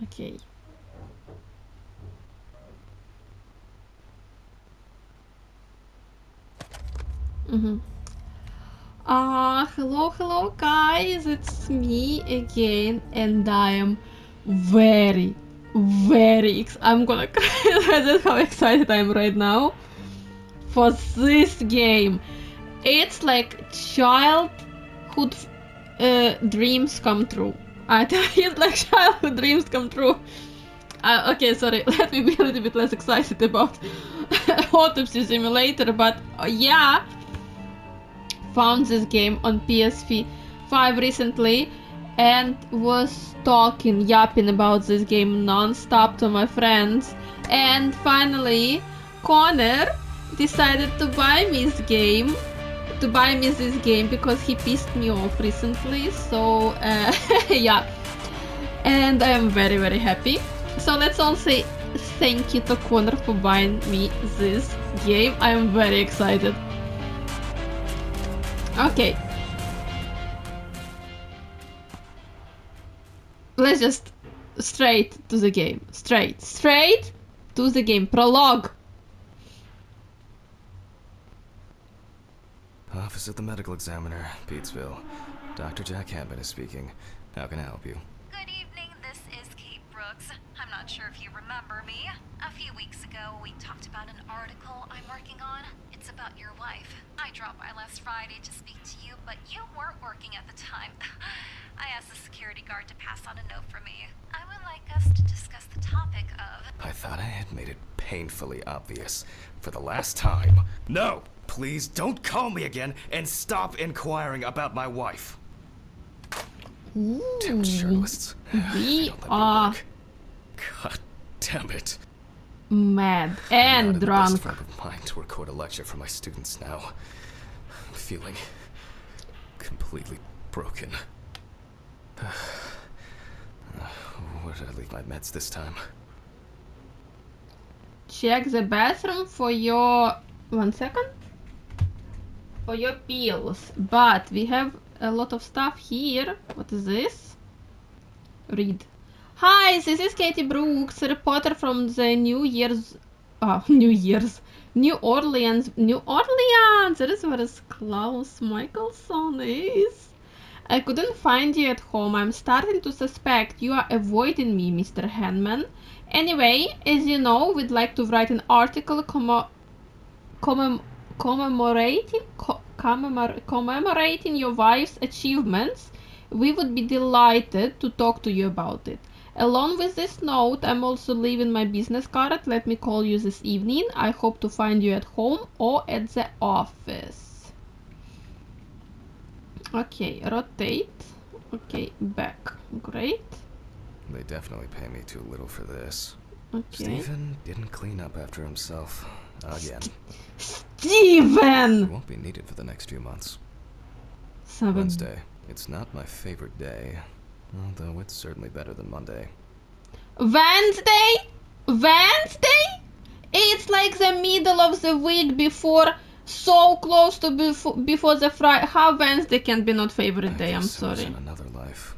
Okay. Hello guys, it's me again, and I am very, I'm gonna cry. That's how excited I am right now for this game. It's like childhood dreams come true. I tell you, it's like childhood dreams come true. Okay, sorry, let me be a little bit less excited about Autopsy Simulator, but yeah, found this game on PS5 recently and was talking, yapping about this game non-stop to my friends, and finally Connor decided to buy me this game because he pissed me off recently, so yeah, and I am very happy. So let's all say thank you to Connor for buying me this game. I am very excited. Okay. Let's just straight to the game. Straight to the game. Prologue. Office of the Medical Examiner, Pete'sville. Dr. Jack Hammond is speaking. How can I help you? Good evening, this is Kate Brooks. I'm not sure if you remember me. A few weeks ago, we talked about an article I'm working on. It's about your wife. I dropped by last Friday to speak to you, but you weren't working at the time. I asked the security guard to pass on a note for me. I would like us to discuss the topic of... I thought I had made it painfully obvious for the last time. No! Please don't call me again and stop inquiring about my wife. Damn journalists. We are God damn it. mad and I'm drunk. not in the best frame of mind to record a lecture for my students now. I'm feeling completely broken. Where did I leave my meds this time? Check the bathroom for your... 1 second. For your pills. But we have a lot of stuff here. What is this? Read. Hi, this is Katie Brooks, a reporter from the New Orleans. That is where Klaus Michelson is. I couldn't find you at home. I'm starting to suspect you are avoiding me, Mr. Hanman. Anyway, as you know, we'd like to write an article commemorating your wife's achievements. We would be delighted to talk to you about it. Along with this note, I'm also leaving my business card. Let me call you this evening. I hope to find you at home or at the office. Okay, rotate. Okay, back. Great. They definitely pay me too little for this. Okay. Stephen didn't clean up after himself. Again. He Steven! won't be needed for the next few months. 7. Wednesday. It's not my favorite day, although it's certainly better than Monday. Wednesday? It's like the middle of the week before, so close to before the Friday. How Wednesday can be not favorite day? I'm guess it was sorry. in another life.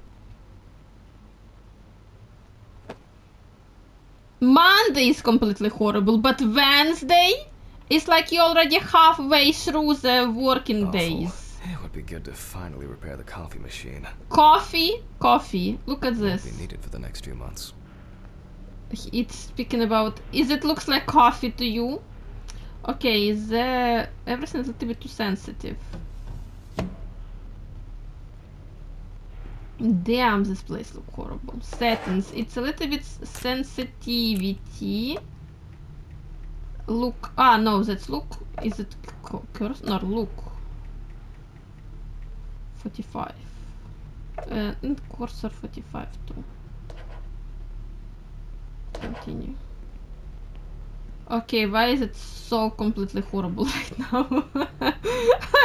Monday is completely horrible, but Wednesday is like you're already halfway through the working Awful. days. It would be good to finally repair the coffee machine. Coffee. Look at Won't this. be needed for the next few months. It's speaking about. Is it looks like coffee to you? Okay, is everything's a little bit too sensitive. Damn, this place looks horrible. Settings. It's a little bit sensitivity. Look. Ah, no, that's look. Is it cursor? No, look. 45. And cursor 45 too. Continue. Okay, why is it so completely horrible right now?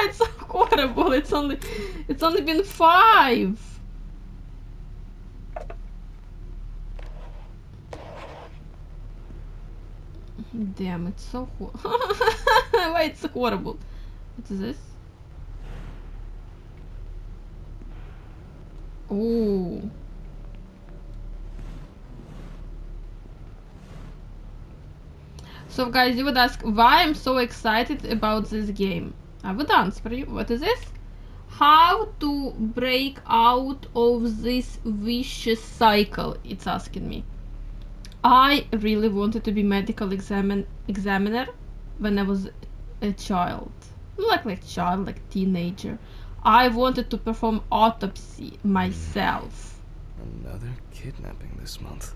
It's so horrible. It's only been 5. Damn, it's so why it's so horrible? What is this? Ooh. So guys, you would ask why I'm so excited about this game. I would answer you. What is this? How to break out of this vicious cycle, it's asking me. I really wanted to be medical examiner when I was a child. Like child, like teenager. I wanted to perform autopsy myself. Another kidnapping this month.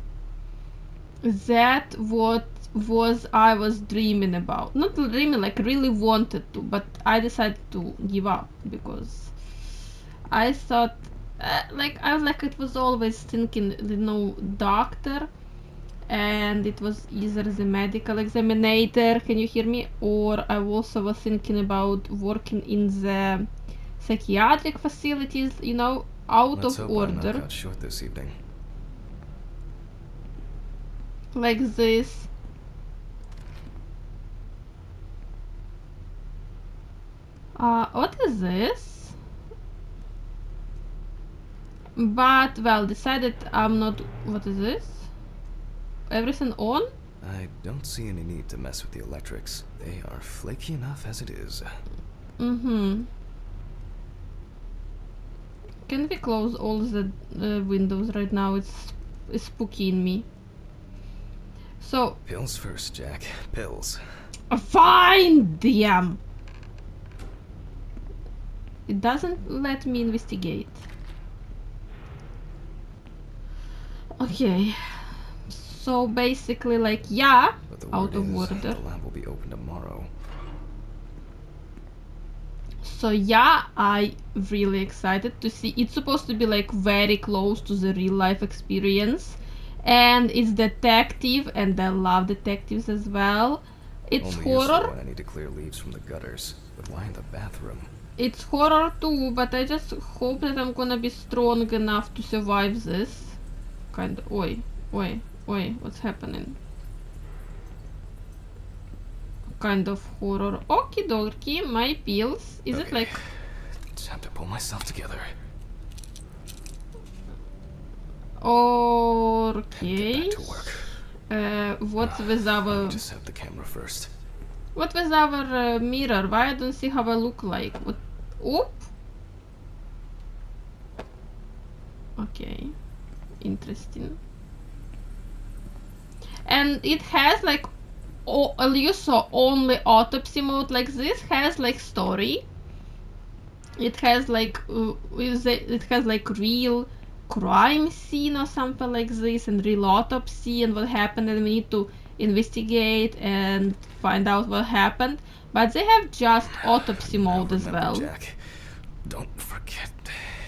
That what was I was dreaming about. Not dreaming, like really wanted to, but I decided to give up because I thought, I was like, it was always thinking, doctor, and it was either the medical examiner, can you hear me? Or I also was thinking about working in the psychiatric facilities, out Let's of hope I'm not order. cut short this evening. Like this. What is this? But, well, decided I'm not... What is this? Everything on? I don't see any need to mess with the electrics. They are flaky enough as it is. Mm-hmm. Can we close all the windows right now? It's spooking me. So... Pills first, Jack. Pills. Fine, damn! It doesn't let me investigate. Okay. So basically, like, yeah, But the out word of is order. the lab will be open tomorrow. So yeah, I really excited to see. It's supposed to be like very close to the real life experience, and it's detective, and I love detectives as well. It's Only useful horror. when I need to clear leaves from the gutters. But why in the bathroom? It's horror too, but I just hope that I'm gonna be strong enough to survive this. Kind of. Oi, what's happening? Kind of horror. Okie dokie, my pills. Is it Okay. like... Time to pull myself together. Okay. Get back to work. What's with Let me our... just have the camera first. What with our mirror? Why I don't see how I look like? What? Oop! Okay. Interesting. And it has like... Oh, you saw only autopsy mode. Like this has like story. It has like it has like real crime scene or something like this, and real autopsy and what happened, and we need to investigate and find out what happened. But they have just autopsy Now mode as remember, well. Jack, don't forget,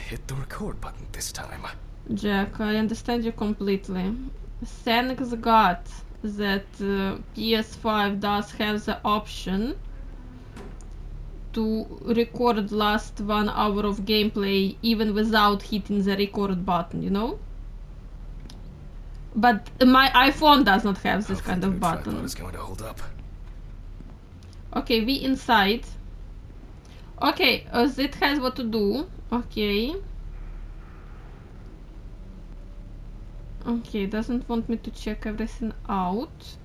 hit the record button this time. Jack, I understand you completely. Thanks God that PS5 does have the option to record last 1 hour of gameplay even without hitting the record button, But my iPhone does not have this Hopefully kind the of new button. tripod is going to hold up. Okay, we inside. Okay, it has what to do. Okay. Okay, doesn't want me to check everything out.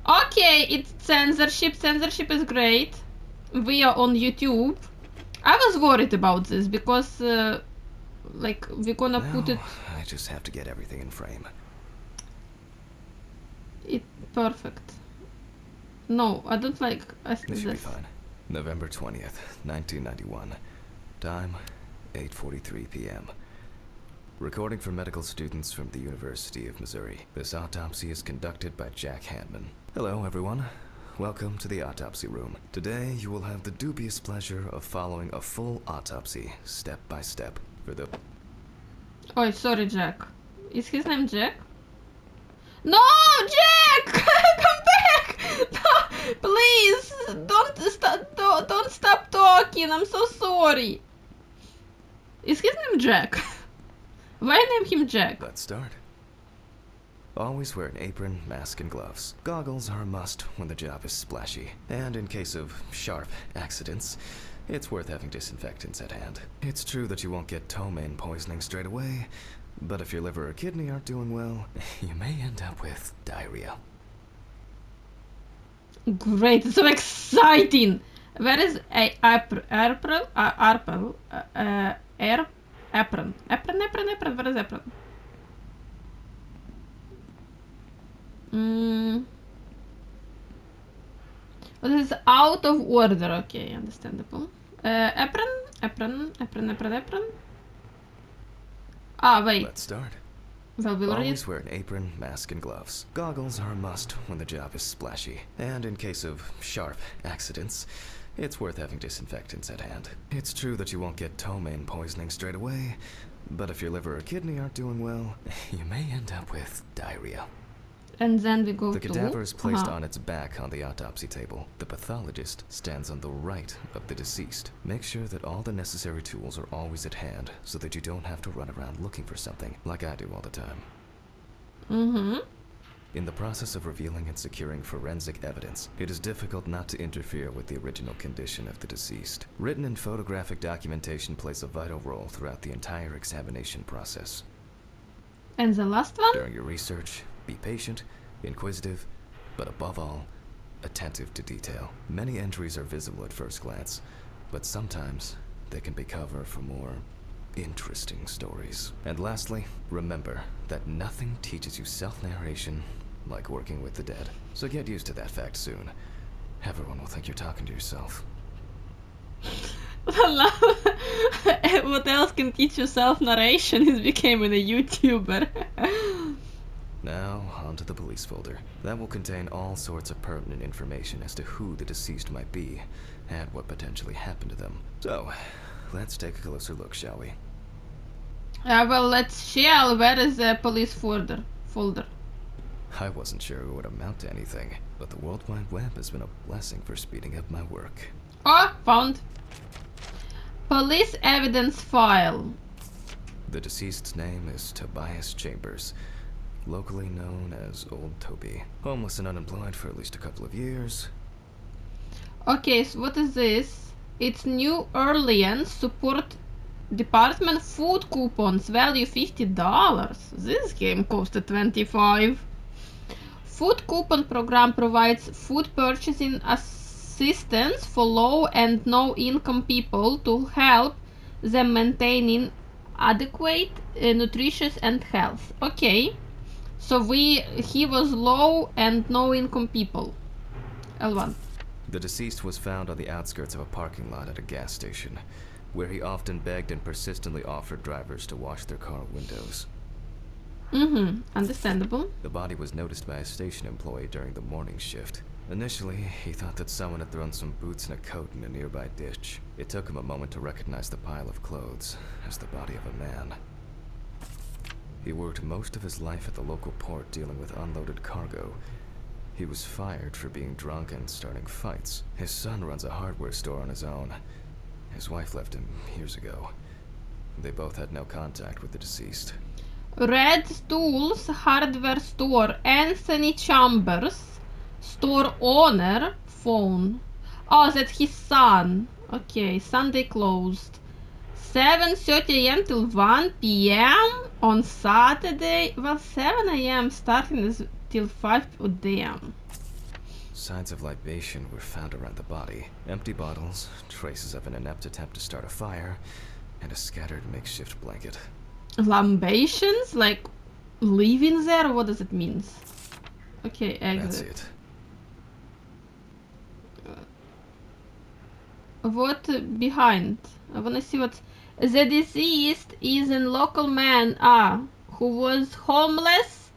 Okay, it's censorship. Censorship is great. We are on YouTube. I was worried about this because, like, we're gonna put it... I just have to get everything in frame. Perfect. No, I don't like... This should be fine. November 20th, 1991. Time, 8:43 p.m. Recording for medical students from the University of Missouri. This autopsy is conducted by Jack Hanman. Hello, everyone. Welcome to the autopsy room. Today, you will have the dubious pleasure of following a full autopsy, step by step, for the... Oh, sorry, Jack. Is his name Jack? No, Jack! Come back! No, please, don't stop talking. I'm so sorry. Is his name Jack? Why name him Jack? Let's start. Always wear an apron, mask, and gloves. Goggles are a must when the job is splashy. And in case of sharp accidents, it's worth having disinfectants at hand. It's true that you won't get ptomaine poisoning straight away, but if your liver or kidney aren't doing well, you may end up with diarrhea. Great, it's so exciting. Where is April? April? Apron. Where is apron? Well, this is out of order. Okay, understandable. Apron. Ah, wait. Let's start. Well, we'll read. Always wear an apron, mask, and gloves. Goggles are a must when the job is splashy. And in case of sharp accidents, it's worth having disinfectants at hand. It's true that you won't get ptomaine poisoning straight away, but if your liver or kidney aren't doing well, you may end up with diarrhea. And then we go The to... cadaver is placed on its back on the autopsy table. The pathologist stands on the right of the deceased. Make sure that all the necessary tools are always at hand so that you don't have to run around looking for something, like I do all the time. In the process of revealing and securing forensic evidence, it is difficult not to interfere with the original condition of the deceased. Written and photographic documentation plays a vital role throughout the entire examination process. And the last one? During your research, be patient, inquisitive, but above all, attentive to detail. Many entries are visible at first glance, but sometimes they can be cover for more interesting stories. And lastly, remember that nothing teaches you self-narration like working with the dead. So get used to that fact soon. Everyone will think you're talking to yourself. What else can teach you self-narration is becoming a YouTuber. Now, onto the police folder. That will contain all sorts of pertinent information as to who the deceased might be and what potentially happened to them. So, let's take a closer look, shall we? Well, where is the police folder? I wasn't sure it would amount to anything, but the World Wide Web has been a blessing for speeding up my work. Oh, found. Police evidence file. The deceased's name is Tobias Chambers, locally known as Old Toby. Homeless and unemployed for at least a couple of years. Okay, so what is this? It's New Orleans Support Department food coupons, value $50. This game costed $25. Food coupon program provides food purchasing assistance for low and no income people to help them maintaining adequate nutrition and health. Okay. So he was low and no income people. L1. The deceased was found on the outskirts of a parking lot at a gas station, where he often begged and persistently offered drivers to wash their car windows. Understandable. The body was noticed by a station employee during the morning shift. Initially, he thought that someone had thrown some boots and a coat in a nearby ditch. It took him a moment to recognize the pile of clothes as the body of a man. He worked most of his life at the local port dealing with unloaded cargo. He was fired for being drunk and starting fights. His son runs a hardware store on his own. His wife left him years ago. They both had no contact with the deceased. Red Stools Hardware Store, Anthony Chambers, store owner, phone. Oh, that's his son. Okay, Sunday closed. 7:30 a.m. till 1 p.m. on Saturday. Well, 7 a.m. starting is till 5 p.m. Signs of libation were found around the body. Empty bottles, traces of an inept attempt to start a fire, and a scattered makeshift blanket. Lambations? Like living there? What does it mean? Okay, exit. That's it. What behind? I wanna see what... The deceased is a local man, who was homeless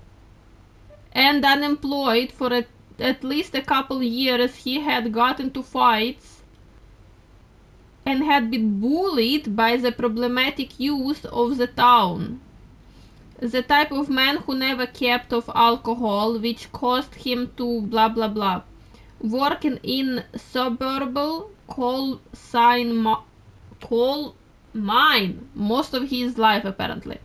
and unemployed for at least a couple years. He had got into fights and had been bullied by the problematic youth of the town. The type of man who never kept off alcohol, which caused him to blah blah blah. Working in suburban coal mine most of his life apparently.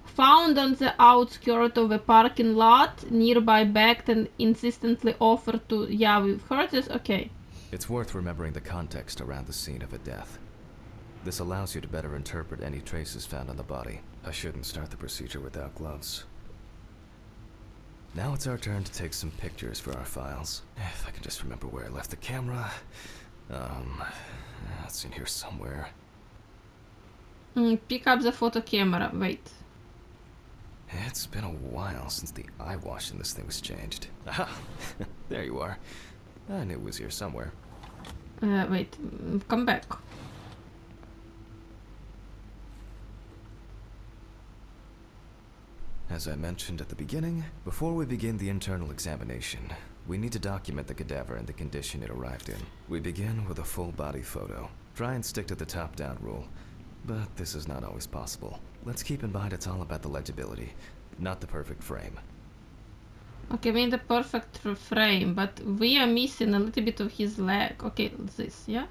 Found on the outskirts of a parking lot nearby, begged and insistently offered to... Yeah, we've heard this. Okay. It's worth remembering the context around the scene of a death. This allows you to better interpret any traces found on the body. I shouldn't start the procedure without gloves. Now it's our turn to take some pictures for our files. If I can just remember where I left the camera. It's in here somewhere. Pick up the photo camera. Wait. It's been a while since the eye wash in this thing was changed. Aha! There you are. I knew it was here somewhere. Wait. Come back. As I mentioned at the beginning, before we begin the internal examination, we need to document the cadaver and the condition it arrived in. We begin with a full body photo. Try and stick to the top-down rule, but this is not always possible. Let's keep in mind it's all about the legibility, not the perfect frame. Okay, we need the perfect frame, but we are missing a little bit of his leg. Okay, this, yeah?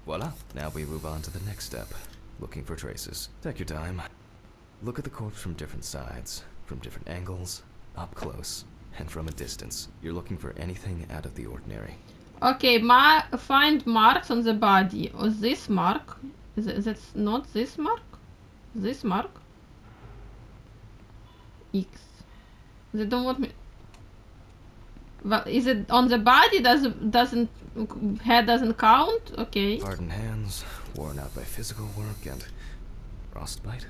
Voila! Now we move on to the next step, looking for traces. Take your time. Look at the corpse from different sides, from different angles, up close, and from a distance. You're looking for anything out of the ordinary. Okay, find marks on the body. Or this mark. That's not this mark? This mark? X. They don't want me... Well, is it on the body? Head doesn't count? Okay. Hardened hands, worn out by physical work, and frostbite?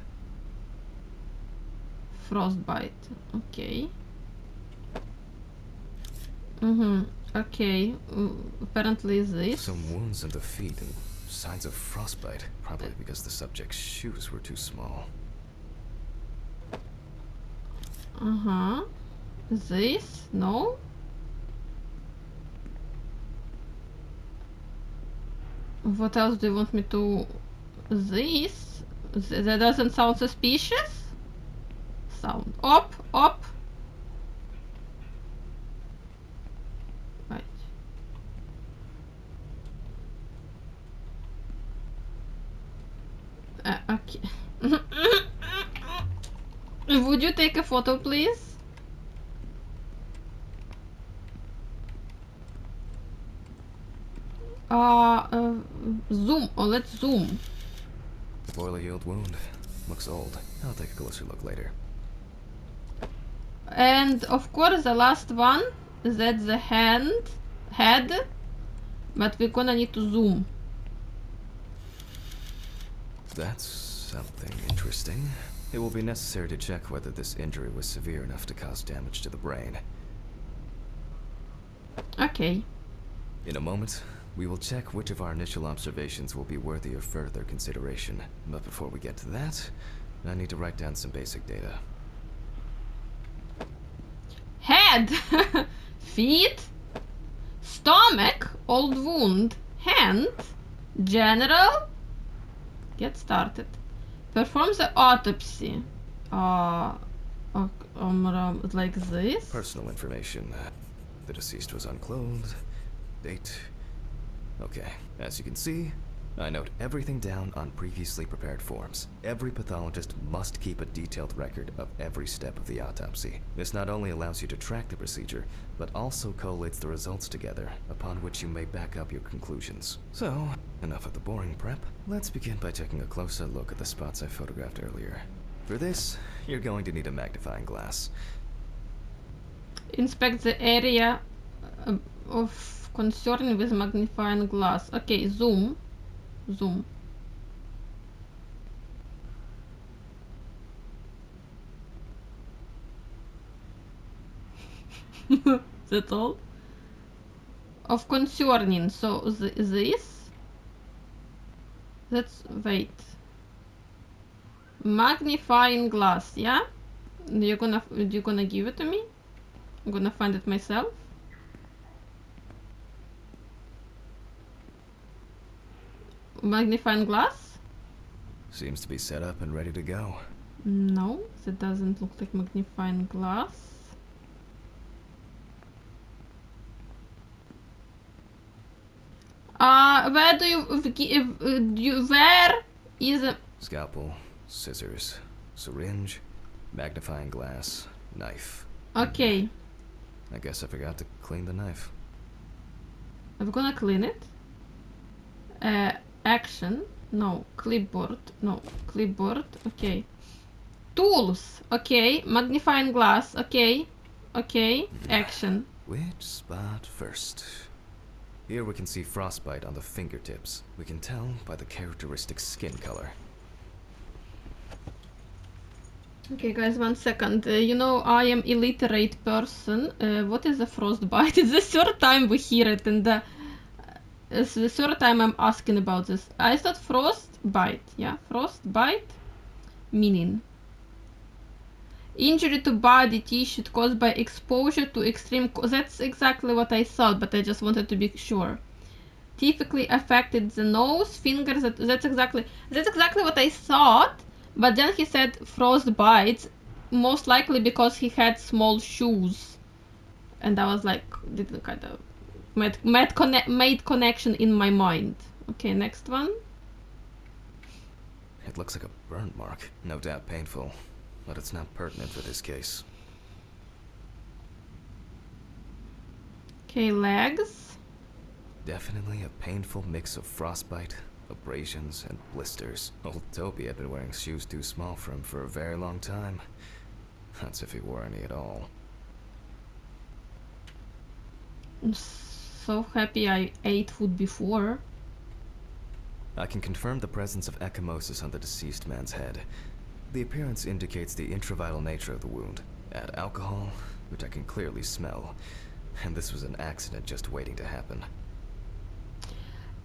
Frostbite. Okay. Okay. Apparently this. Some wounds in the feet and signs of frostbite, probably because the subject's shoes were too small. This? No? What else do you want me to... This? That doesn't sound suspicious? Sound. Up! Right. Okay. Would you take a photo, please? Zoom. Oh, let's zoom. Poorly healed wound. Looks old. I'll take a closer look later. And of course the last one, that's the head, but we're gonna need to zoom. That's something interesting. It will be necessary to check whether this injury was severe enough to cause damage to the brain. Okay. In a moment, we will check which of our initial observations will be worthy of further consideration. But before we get to that, I need to write down some basic data. Head, feet, stomach, old wound, hand, general. Get started. Perform the autopsy. Like this. Personal information. The deceased was unclothed. Date. Okay, as you can see, I note everything down on previously prepared forms. Every pathologist must keep a detailed record of every step of the autopsy. This not only allows you to track the procedure, but also collates the results together, upon which you may back up your conclusions. So, enough of the boring prep. Let's begin by taking a closer look at the spots I photographed earlier. For this, you're going to need a magnifying glass. Inspect the area of concern with magnifying glass. Okay, zoom. Zoom. That's all? Of concerning, so this? That's, wait. Magnifying glass, yeah? You're gonna give it to me? I'm gonna find it myself? Magnifying glass? Seems to be set up and ready to go. No, that doesn't look like magnifying glass. Where do you where is a Scalpel, scissors, syringe, magnifying glass, knife. okay? I guess I forgot to clean the knife. I'm gonna clean it. Action. No. Clipboard. No. Clipboard. Okay. Tools. Okay. Magnifying glass. Okay. Okay. Action. Which spot first? Here we can see frostbite on the fingertips. We can tell by the characteristic skin color. Okay, guys, 1 second. You know, I am illiterate person. What is a frostbite? It's the third time we hear it, and it's the third time I'm asking about this. I thought frostbite. Yeah, frostbite. Meaning injury to body tissue caused by exposure to extreme. That's exactly what I thought, but I just wanted to be sure. Typically affected the nose, fingers. That's exactly what I thought. But then he said frostbites, most likely because he had small shoes, and I was like, didn't kind of made connection in my mind. Okay, next one. It looks like a burn mark, no doubt painful, but it's not pertinent for this case. Okay, legs. Definitely a painful mix of frostbite, abrasions, and blisters. Old Toby had been wearing shoes too small for him for a very long time. That's if he wore any at all. I'm so happy I ate food before. I can confirm the presence of ecchymosis on the deceased man's head. The appearance indicates the intravital nature of the wound. Add alcohol, which I can clearly smell, and this was an accident just waiting to happen.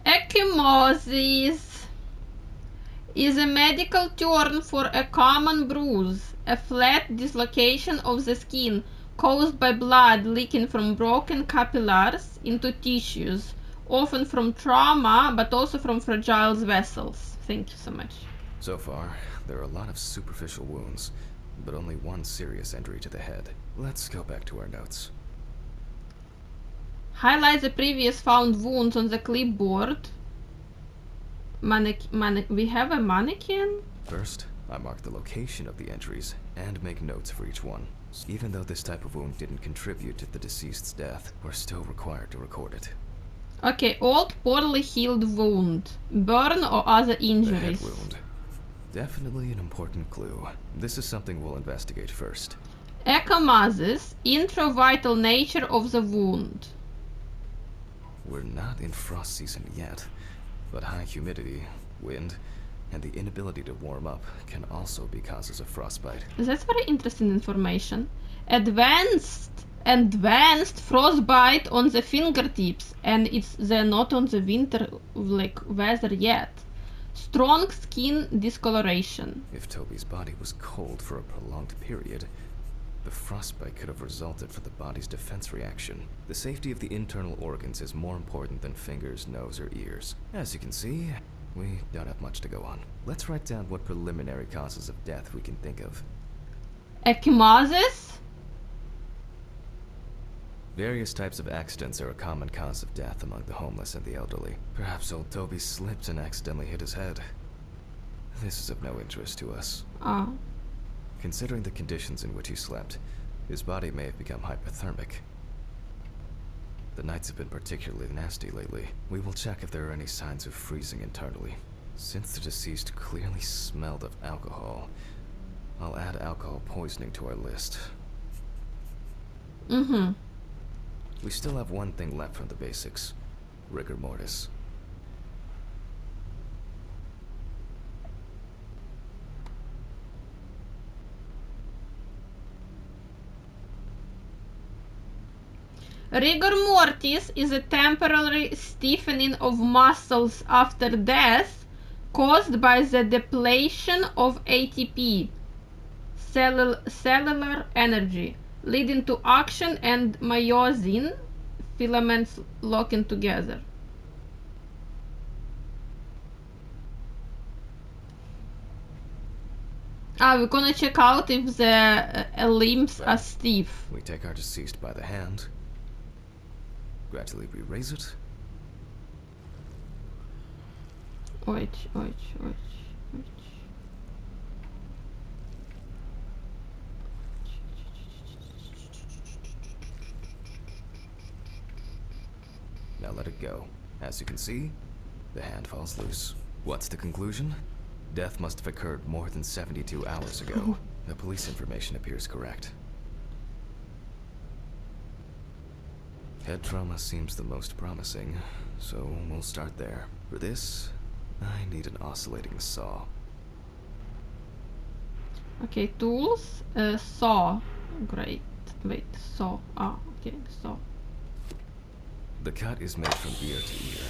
Ecchymosis is a medical term for a common bruise, a flat dislocation of the skin caused by blood leaking from broken capillaries into tissues, often from trauma, but also from fragile vessels. Thank you so much. So far, there are a lot of superficial wounds, but only one serious injury to the head. Let's go back to our notes. Highlight the previous found wounds on the clipboard. We have a mannequin? First, I mark the location of the injuries and make notes for each one. Even though this type of wound didn't contribute to the deceased's death, we're still required to record it. Okay, old poorly healed wound. Burn or other The injuries. head wound. Definitely an important clue. This is something we'll investigate first. Ecchymosis, intravital nature of the wound. We're not in frost season yet, but high humidity, wind, and the inability to warm up can also be causes of frostbite. That's very interesting information. Advanced frostbite on the fingertips, and they're not on the winter weather yet. Strong skin discoloration. If Toby's body was cold for a prolonged period, the frostbite could have resulted from the body's defense reaction. The safety of the internal organs is more important than fingers, nose, or ears. As you can see, we don't have much to go on. Let's write down what preliminary causes of death we can think of. Ecchymosis? Various types of accidents are a common cause of death among the homeless and the elderly. Perhaps old Toby slipped and accidentally hit his head. This is of no interest to us. Ah. Considering the conditions in which he slept, his body may have become hypothermic. The nights have been particularly nasty lately. We will check if there are any signs of freezing internally. Since the deceased clearly smelled of alcohol, I'll add alcohol poisoning to our list. Mm-hmm. We still have one thing left from the basics: rigor mortis. Rigor mortis is a temporary stiffening of muscles after death caused by the depletion of ATP, cellular energy, leading to action and myosin filaments locking together. We're gonna check out if the limbs are stiff. We take our deceased by the hand. Gradually we raise it. Wait. Now let it go. As you can see, the hand falls loose. What's the conclusion? Death must have occurred more than 72 hours ago. The police information appears correct. Head trauma seems the most promising, so we'll start there. For this, I need an oscillating saw. Okay, tools, saw. Great. Wait, saw. Ah, okay, saw. The cut is made from ear to ear.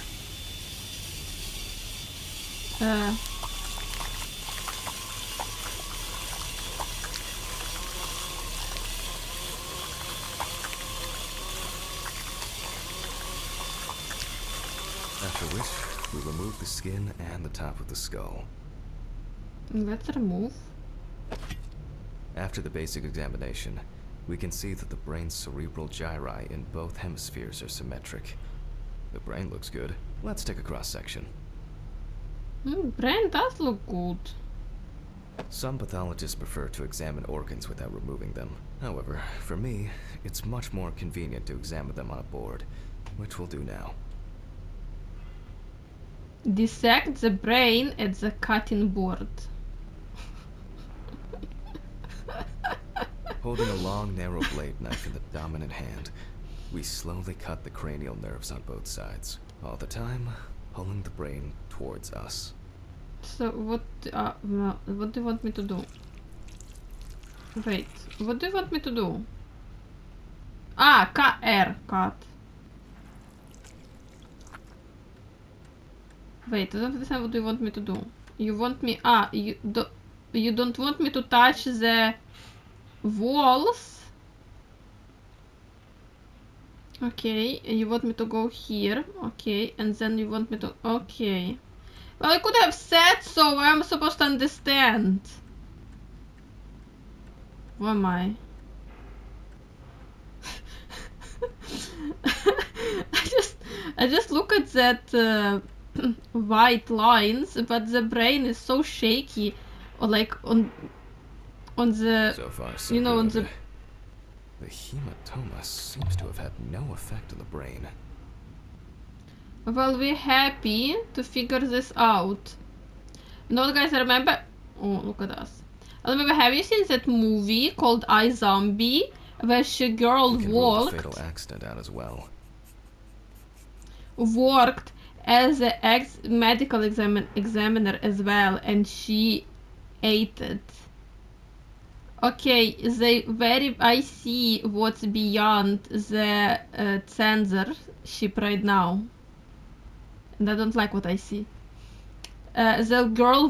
After which, we remove the skin and the top of the skull. Let's remove. After the basic examination, we can see that the brain's cerebral gyri in both hemispheres are symmetric. The brain looks good. Let's take a cross-section. Brain does look good. Some pathologists prefer to examine organs without removing them. However, for me, it's much more convenient to examine them on a board, which we'll do now. Dissect the brain at the cutting board. Holding a long, narrow blade knife in the dominant hand, we slowly cut the cranial nerves on both sides, all the time pulling the brain towards us. So what do you want me to do? Wait, what do you want me to do? Ah, cut. Wait, I don't understand what you want me to do. You want me, you don't want me to touch the walls? Okay, you want me to go here, okay, and then you want me to, okay. Well, I could have said so, I'm supposed to understand. Where am I? I just look at that white lines, but the brain is so shaky, or like on the, So far, so you know, on good. the. The hematoma seems to have had no effect on the brain. Well, we're happy to figure this out. You know, guys, I remember. Oh, look at us. I remember. Have you seen that movie called I, Zombie, where she girl We can rule the worked fatal accident out as well. worked as a medical examiner as well, and she ate it. Okay, I see what's beyond the censorship right now, and I don't like what I see. The girl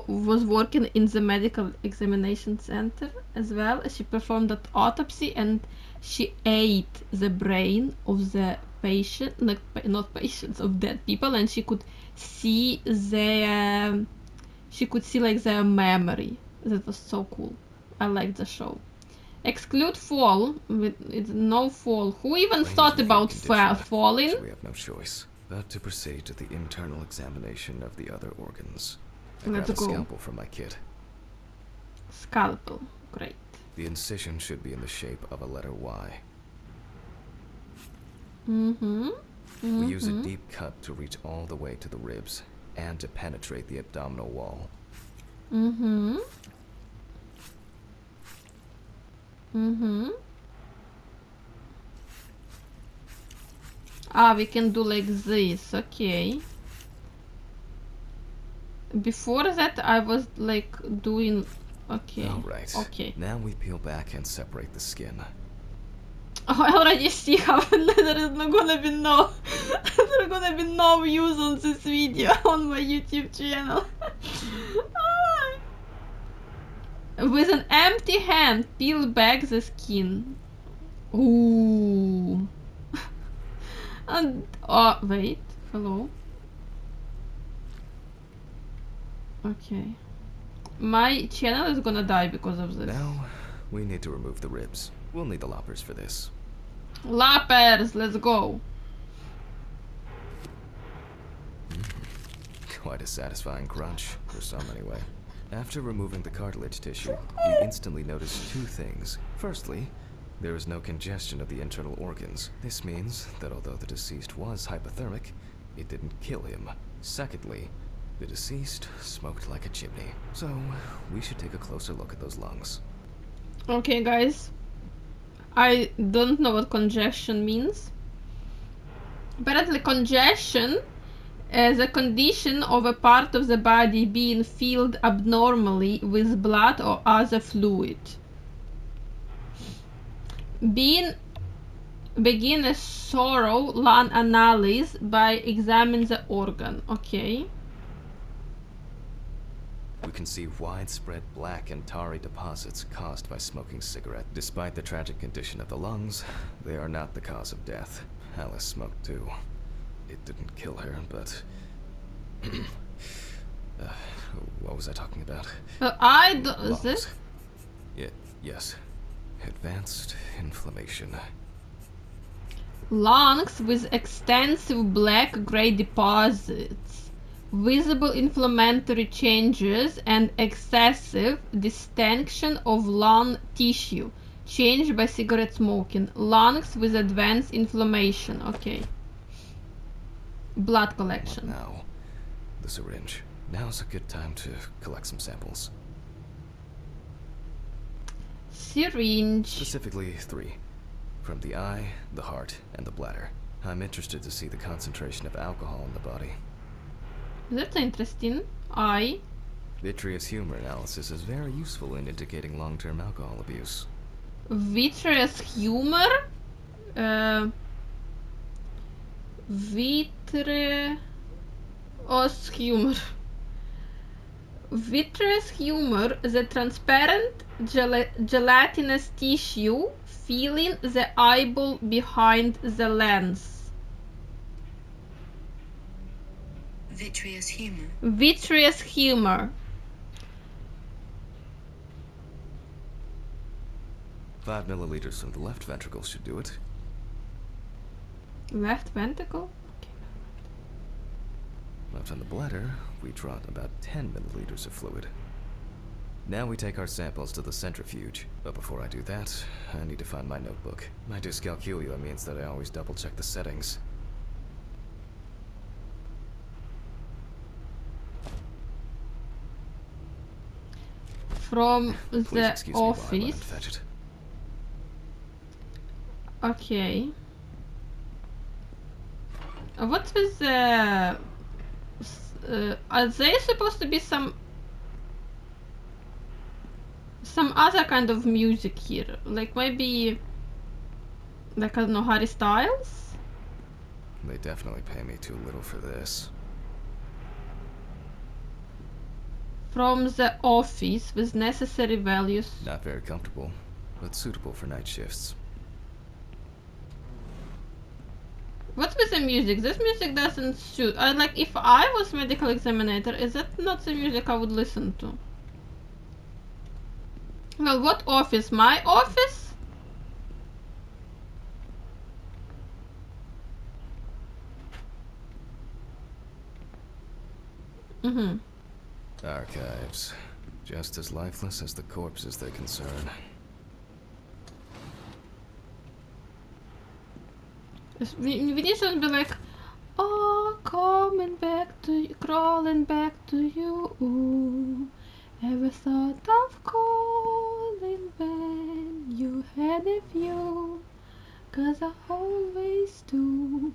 was working in the medical examination center as well. She performed an autopsy and she ate the brain of the patient, not patients, of dead people, and she could see like their memory. That was so cool. I liked the show. Exclude fall, with no fall. Who even Brain thought is in about good condition, falling? So we have no choice but to proceed to the internal examination of the other organs. I Let's grab a go. scalpel from my kit. Scalpel, great. The incision should be in the shape of a letter Y. We use a deep cut to reach all the way to the ribs and to penetrate the abdominal wall. Ah, we can do like this, okay. Before that, I was like doing, okay. Alright. Okay. Now we peel back and separate the skin. Oh, I already see how there is not gonna be no, there gonna be no views on this video on my YouTube channel. With an empty hand, peel back the skin. Ooh. And oh, wait, hello. Okay, my channel is gonna die because of this. Now we need to remove the ribs. We'll need the loppers for this. Loppers, let's go. Quite a satisfying crunch, for some anyway. After removing the cartilage tissue, we instantly notice two things. Firstly, there is no congestion of the internal organs. This means that although the deceased was hypothermic, it didn't kill him. Secondly, The deceased smoked like a chimney, so we should take a closer look at those lungs. Okay, guys. I don't know what congestion means. Apparently, congestion is a condition of a part of the body being filled abnormally with blood or other fluid. Begin a thorough lung analysis by examining the organ. Okay. We can see widespread black and tarry deposits caused by smoking cigarettes. Despite the tragic condition of the lungs, they are not the cause of death. Alice smoked too. It didn't kill her, but... what was I talking about? This? Yes. Advanced inflammation. Lungs with extensive black-gray deposits, visible inflammatory changes, and excessive distension of lung tissue, changed by cigarette smoking. Lungs with advanced inflammation. Okay. Blood collection. Now, the syringe. Now's a good time to collect some samples. Syringe. Specifically 3. From the eye, the heart, and the bladder. I'm interested to see the concentration of alcohol in the body. That's interesting. Eye. Vitreous humor analysis is very useful in indicating long-term alcohol abuse. Vitreous humor? Vitreous humor. Vitreous humor, the transparent gelatinous tissue filling the eyeball behind the lens. Vitreous humor. Vitreous humor. 5 milliliters from the left ventricle should do it. Left ventricle? Left on the bladder, we draw about 10 milliliters of fluid. Now we take our samples to the centrifuge, but before I do that, I need to find my notebook. My dyscalculia means that I always double-check the settings. From Please the excuse me while I run and office. fetch it. Okay. What with the... are there supposed to be some other kind of music here? Like maybe... like, I don't know, Harry Styles? They definitely pay me too little for this. From the office with necessary values. Not very comfortable, but suitable for night shifts. What's with the music? This music doesn't suit. Like, if I was medical examiner, is that not the music I would listen to? Well, what office? My office? Mm-hmm. Archives. Just as lifeless as the corpses they concern. We need to be like, oh, coming back to you, crawling back to you. Ever thought of calling when you had a view? 'Cause I always do.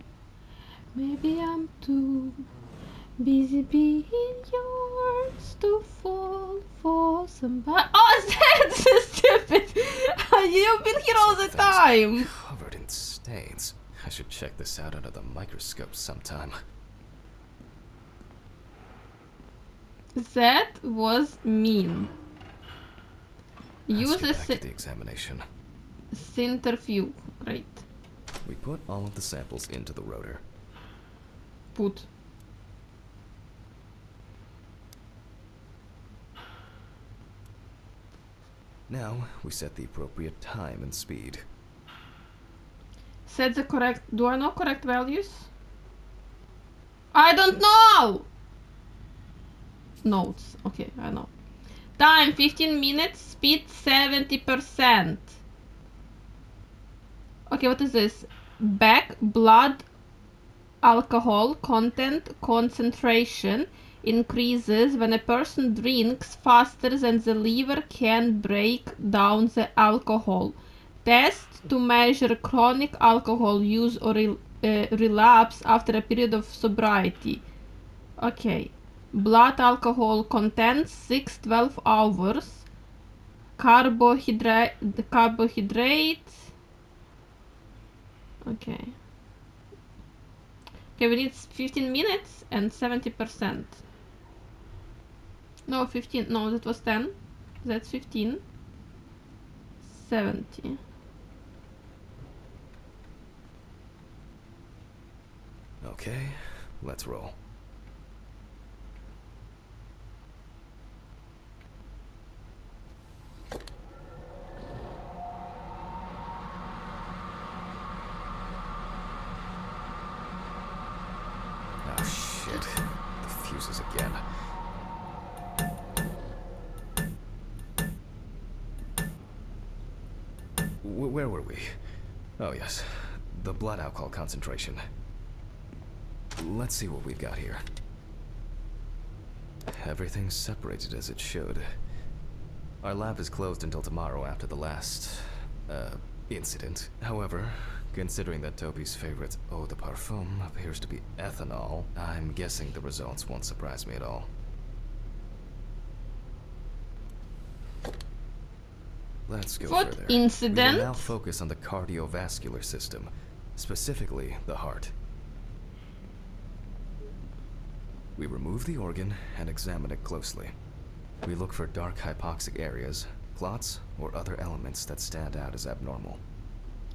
Maybe I'm too busy being yours to fall for somebody. Oh, that's so stupid! You've been here all the time! Covered in stains. I should check this out under the microscope sometime. That was mean. Let's Use get a back to the examination. centrifuge. Great. We put all of the samples into the rotor. Put. Now we set the appropriate time and speed. Set the correct. Do I know correct values? I don't know! Notes. Okay, I know. Time 15 minutes, speed 70%. Okay, what is this? Back blood alcohol content concentration increases when a person drinks faster than the liver can break down the alcohol. Tests to measure chronic alcohol use or relapse after a period of sobriety. Okay. Blood alcohol content 6-12 hours. Carbohydrates. Okay. Okay, we need 15 minutes and 70%. No, 15. No, that was 10. That's 15. 70. Okay, let's roll. Oh shit, the fuses again. Where were we? Oh yes, the blood alcohol concentration. Let's see what we've got here. Everything's separated as it should. Our lab is closed until tomorrow after the last, incident. However, considering that Toby's favorite eau de parfum appears to be ethanol, I'm guessing the results won't surprise me at all. Let's go What further. incident? We will now focus on the cardiovascular system, specifically the heart. We remove the organ and examine it closely. We look for dark hypoxic areas, clots, or other elements that stand out as abnormal.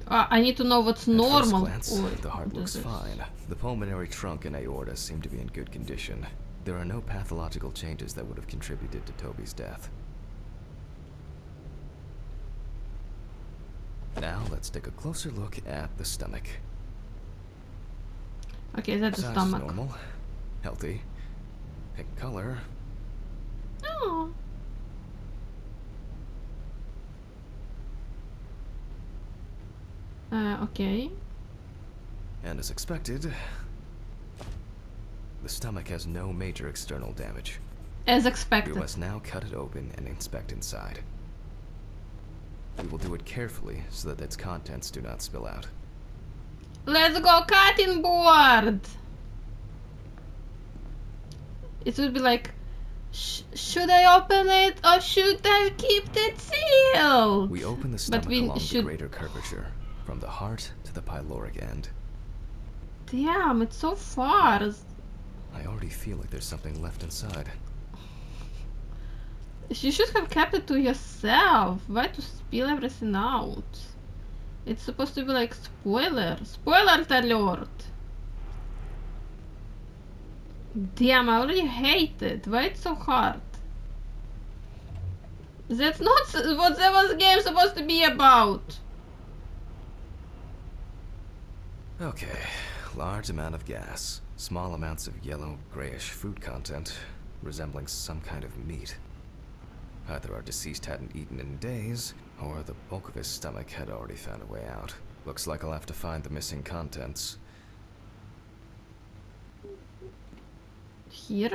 I need to know what's At first normal. glance, the heart looks this is- fine. The pulmonary trunk and aorta seem to be in good condition. There are no pathological changes that would have contributed to Toby's death. Now let's take a closer look at the stomach. Okay, that's the Size is stomach. normal, healthy, pink color. Oh. Okay. And as expected, the stomach has no major external damage. As We expected. must now cut it open and inspect inside. We will do it carefully so that its contents do not spill out. Let's go cutting board! It would be like, should I open it or should I keep it sealed? We open the But stomach we along should- the greater curvature, from the heart to the pyloric end. Damn, it's so far. I already feel like there's something left inside. You should have kept it to yourself. Why to spill everything out? It's supposed to be like spoiler. Spoiler alert! Damn, I already hate it. Why it's so hard? That's not what the game supposed to be about. Okay, large amount of gas, small amounts of yellow, grayish food content, resembling some kind of meat. Either our deceased hadn't eaten in days, or the bulk of his stomach had already found a way out. Looks like I'll have to find the missing contents. Here?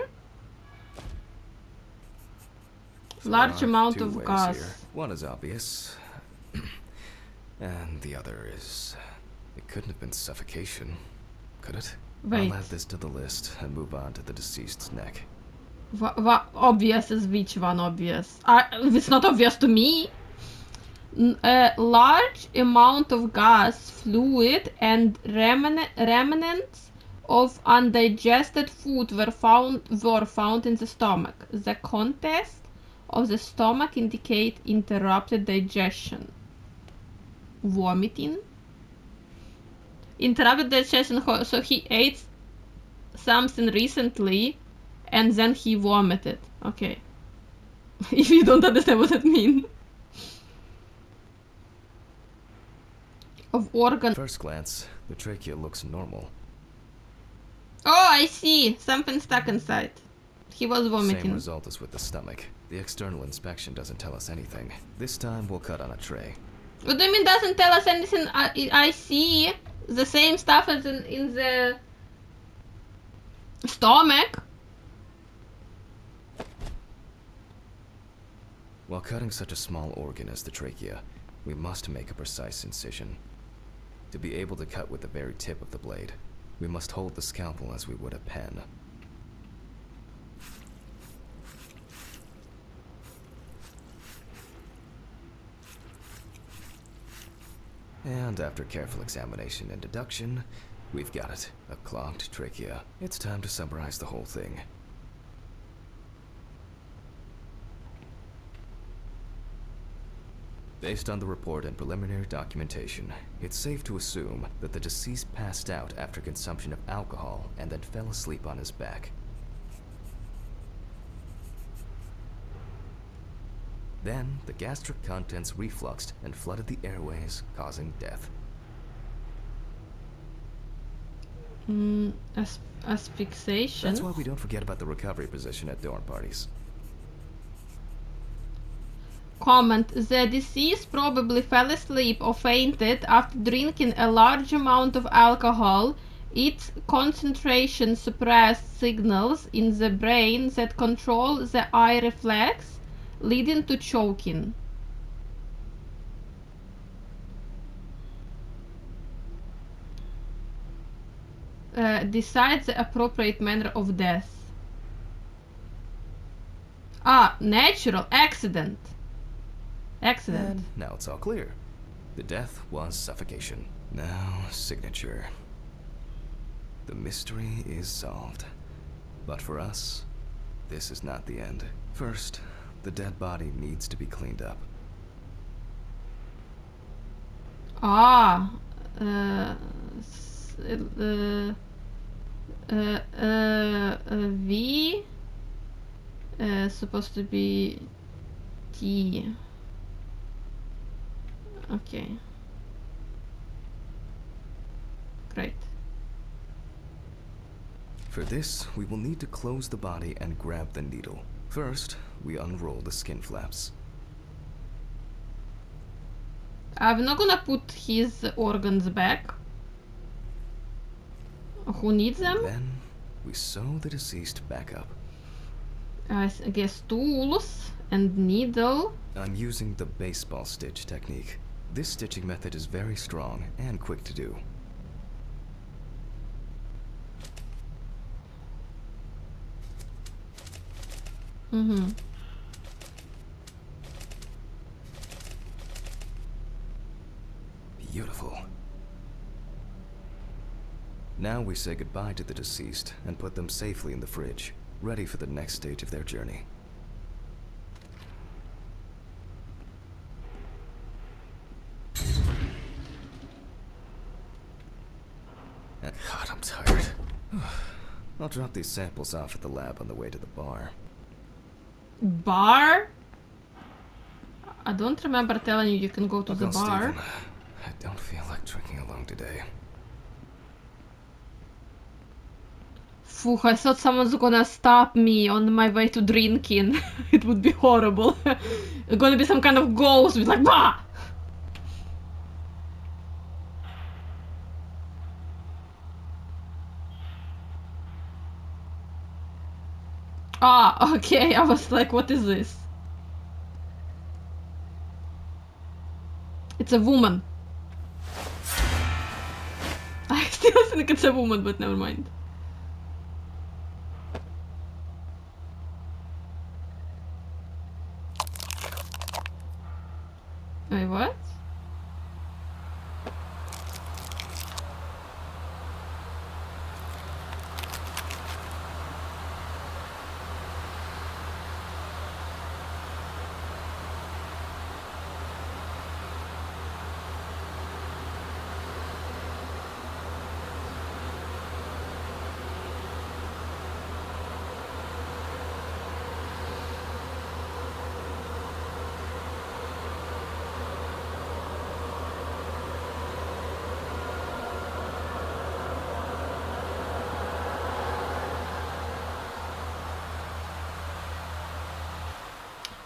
There Large are amount two of ways gas. here. One is obvious, and the other is... It couldn't have been suffocation, could it? Wait. I'll add this to the list and move on to the deceased's neck. Obvious is which one obvious? It's not obvious to me. A large amount of gas, fluid, and remnants of undigested food were found in the stomach. The contents of the stomach indicate interrupted digestion. Vomiting? Interrupted digestion, so he ate something recently and then he vomited. Okay. If you don't understand what that means. Of organ. First glance, the trachea looks normal. Oh, I see. Something stuck inside. He was Same vomiting. result as with the stomach. The external inspection doesn't tell us anything. This time we'll cut on a tray. What do you mean doesn't tell us anything? I see the same stuff as in the stomach. cutting such a small organ as the trachea, we must make a precise incision. To be able to cut with the very tip of the blade, we must hold the scalpel as we would a pen. And after careful examination and deduction, we've got it. A clogged trachea. It's time to summarize the whole thing. Based on the report and preliminary documentation, it's safe to assume that the deceased passed out after consumption of alcohol and then fell asleep on his back. Then, the gastric contents refluxed and flooded the airways, causing death. Asphyxiation. That's why we don't forget about the recovery position at dorm parties. Comment: the deceased probably fell asleep or fainted after drinking a large amount of alcohol. Its concentration suppressed signals in the brain that control the eye reflex, leading to choking. Decide the appropriate manner of death. Natural accident. And now it's all clear. The death was suffocation. Now, signature. The mystery is solved. But for us, this is not the end. First, the dead body needs to be cleaned up. V supposed to be T. Okay. Great. For this, we will need to close the body and grab the needle. First, we unroll the skin flaps. I'm not gonna put his organs back. Who needs them? Then, we sew the deceased back up. I guess tools and needle. I'm using the baseball stitch technique. This stitching method is very strong and quick to do. Beautiful. Now we say goodbye to the deceased and put them safely in the fridge, ready for the next stage of their journey. God, I'm tired. I'll drop these samples off at the lab on the way to the bar. Bar? I don't remember telling you can go to I'll the call bar. Steven. I don't feel like drinking alone today. Phew, I thought someone's gonna stop me on my way to drinking. It would be horrible. It's gonna be some kind of ghost with like, bah! Okay, I was like, what is this? It's a woman. I still think it's a woman, but never mind. Wait, what?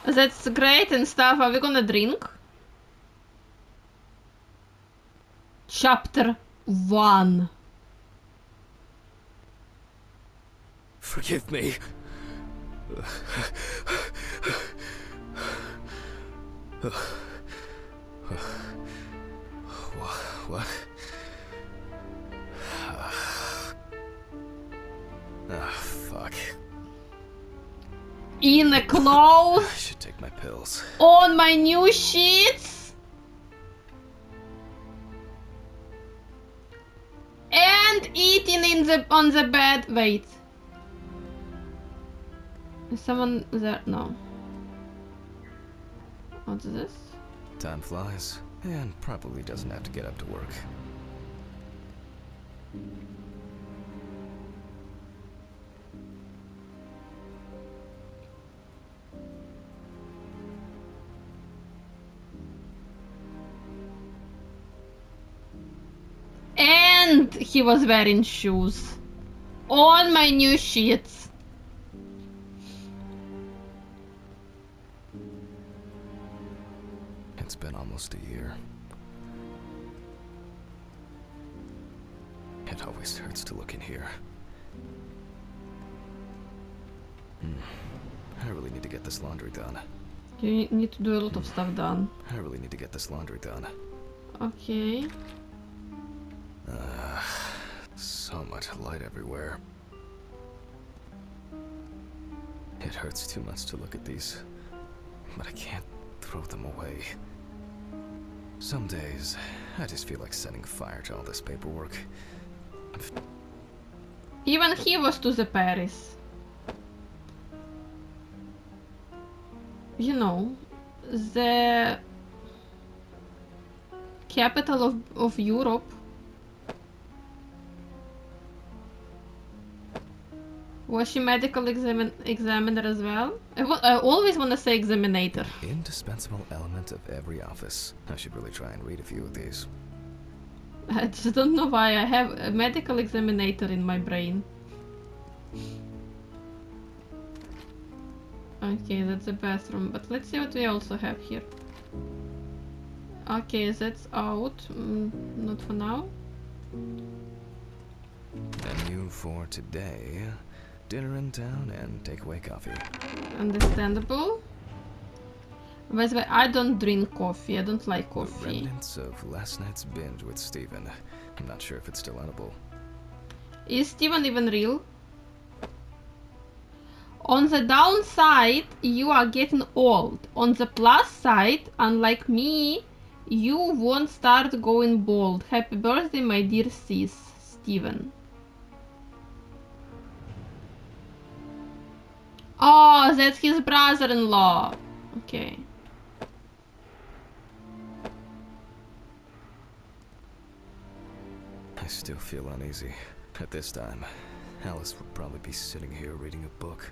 That's great and stuff. Are we gonna drink? Chapter 1. Forgive me. What? Ah, fuck. In the I clothes, should take my pills. on my new sheets, and eating on the bed. Wait. Is someone there? No. What's this? Time flies, and probably doesn't have to get up to work. And he was wearing shoes on my new sheets. It's been almost a year. It always hurts to look in here. I really need to get this laundry done. You need to do a lot of stuff done. I really need to get this laundry done. Okay. So much light everywhere. It hurts too much to look at these, but I can't throw them away. Some days, I just feel like setting fire to all this paperwork. Even he was to the Paris. You know, the capital of Europe. Was she medical examiner as well? I always want to say examinator. Indispensable element of every office. I should really try and read a few of these. I just don't know why I have a medical examinator in my brain. Okay, that's the bathroom, but let's see what we also have here. Okay, that's out. Not for now. Menu for today. Dinner in town and takeaway coffee. Understandable. By the way, I don't drink coffee. I don't like The coffee. remnants of last night's binge with Steven. I'm not sure if it's still edible. Is Steven even real? On the downside, you are getting old. On the plus side, unlike me, you won't start going bald. Happy birthday, my dear sis, Steven. Oh, that's his brother-in-law. Okay. I still feel uneasy. At this time, Alice would probably be sitting here reading a book.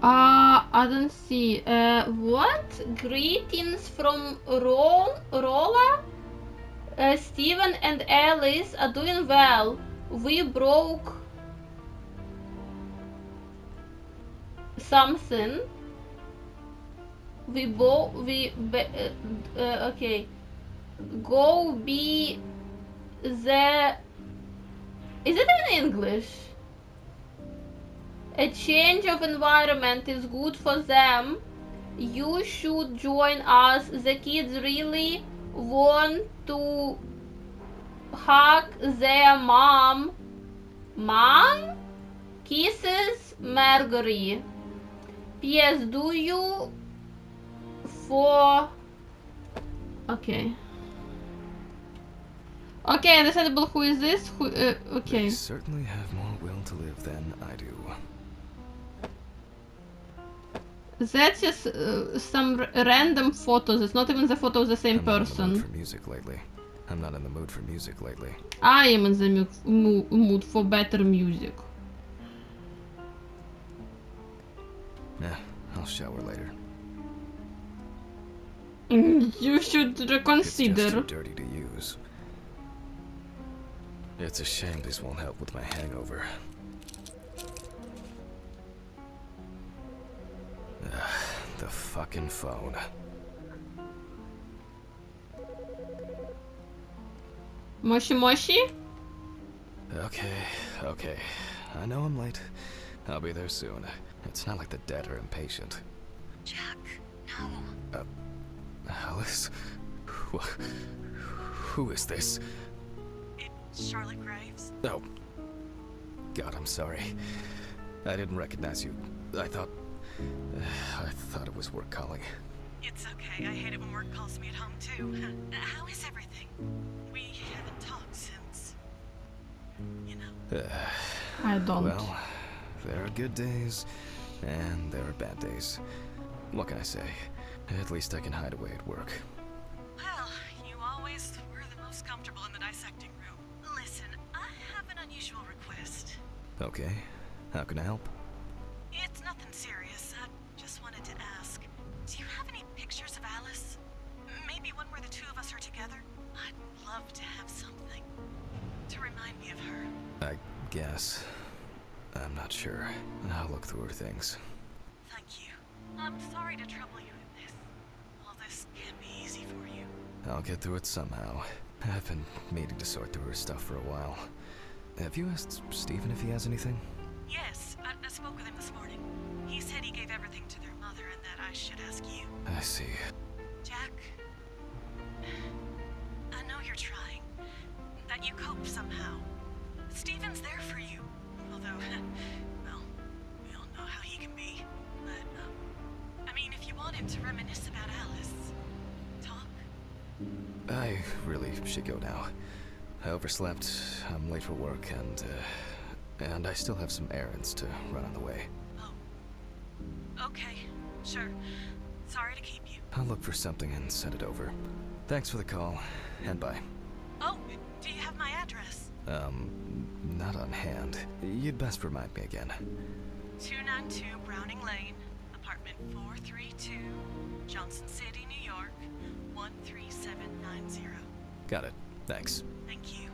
I don't see. What? Greetings from Rolla? Steven and Alice are doing well. We broke something. Okay. Go be the... Is it in English? A change of environment is good for them. You should join us. The kids really want to hug their mom. Mom? Kisses, Marguerite. P.S. Do you for... Okay. Okay, understandable. Who is this? Okay. They certainly have more will to live than I do. That's just some random photos. It's not even the photo of the same I'm not in the person. mood for music lately. I'm not in the mood for music lately. I am in the mood for better music. Nah, I'll shower later. You should It's reconsider. just too dirty to use. It's a shame this won't help with my hangover. The fucking phone. Moshi Moshi? Okay. I know I'm late. I'll be there soon. It's not like the dead are impatient. Jack, no. Alice? Who is this? It's Charlotte Graves. Oh. God, I'm sorry. I didn't recognize you. I thought it was work calling. It's okay. I hate it when work calls me at home, too. How is everything? We haven't talked since... you know. I don't. Well, there are good days, and there are bad days. What can I say? At least I can hide away at work. Well, you always were the most comfortable in the dissecting room. Listen, I have an unusual request. Okay, how can I help? It's nothing serious. I just wanted to ask, do you have any pictures of Alice? Maybe one where the two of us are together? I'd love to have something to remind me of her. I guess. I'm not sure. I'll look through her things. Thank you. I'm sorry to trouble you with this. All this can't be easy for you. I'll get through it somehow. I've been meaning to sort through her stuff for a while. Have you asked Stephen if he has anything? Yes, I spoke with him this morning. He said he gave everything to their mother and that I should ask you. I see. Jack, I know you're trying. That you cope somehow. Stephen's there for you. Although, well, we all know how he can be. But, I mean, if you want him to reminisce about Alice, talk. I really should go now. I overslept, I'm late for work, and I still have some errands to run on the way. Oh. Okay, sure. Sorry to keep you. I'll look for something and send it over. Thanks for the call, and bye. Oh, do you have my address? Not on hand. You'd best remind me again. 292 Browning Lane, apartment 432, Johnson City, New York, 13790. Got it. Thanks. Thank you.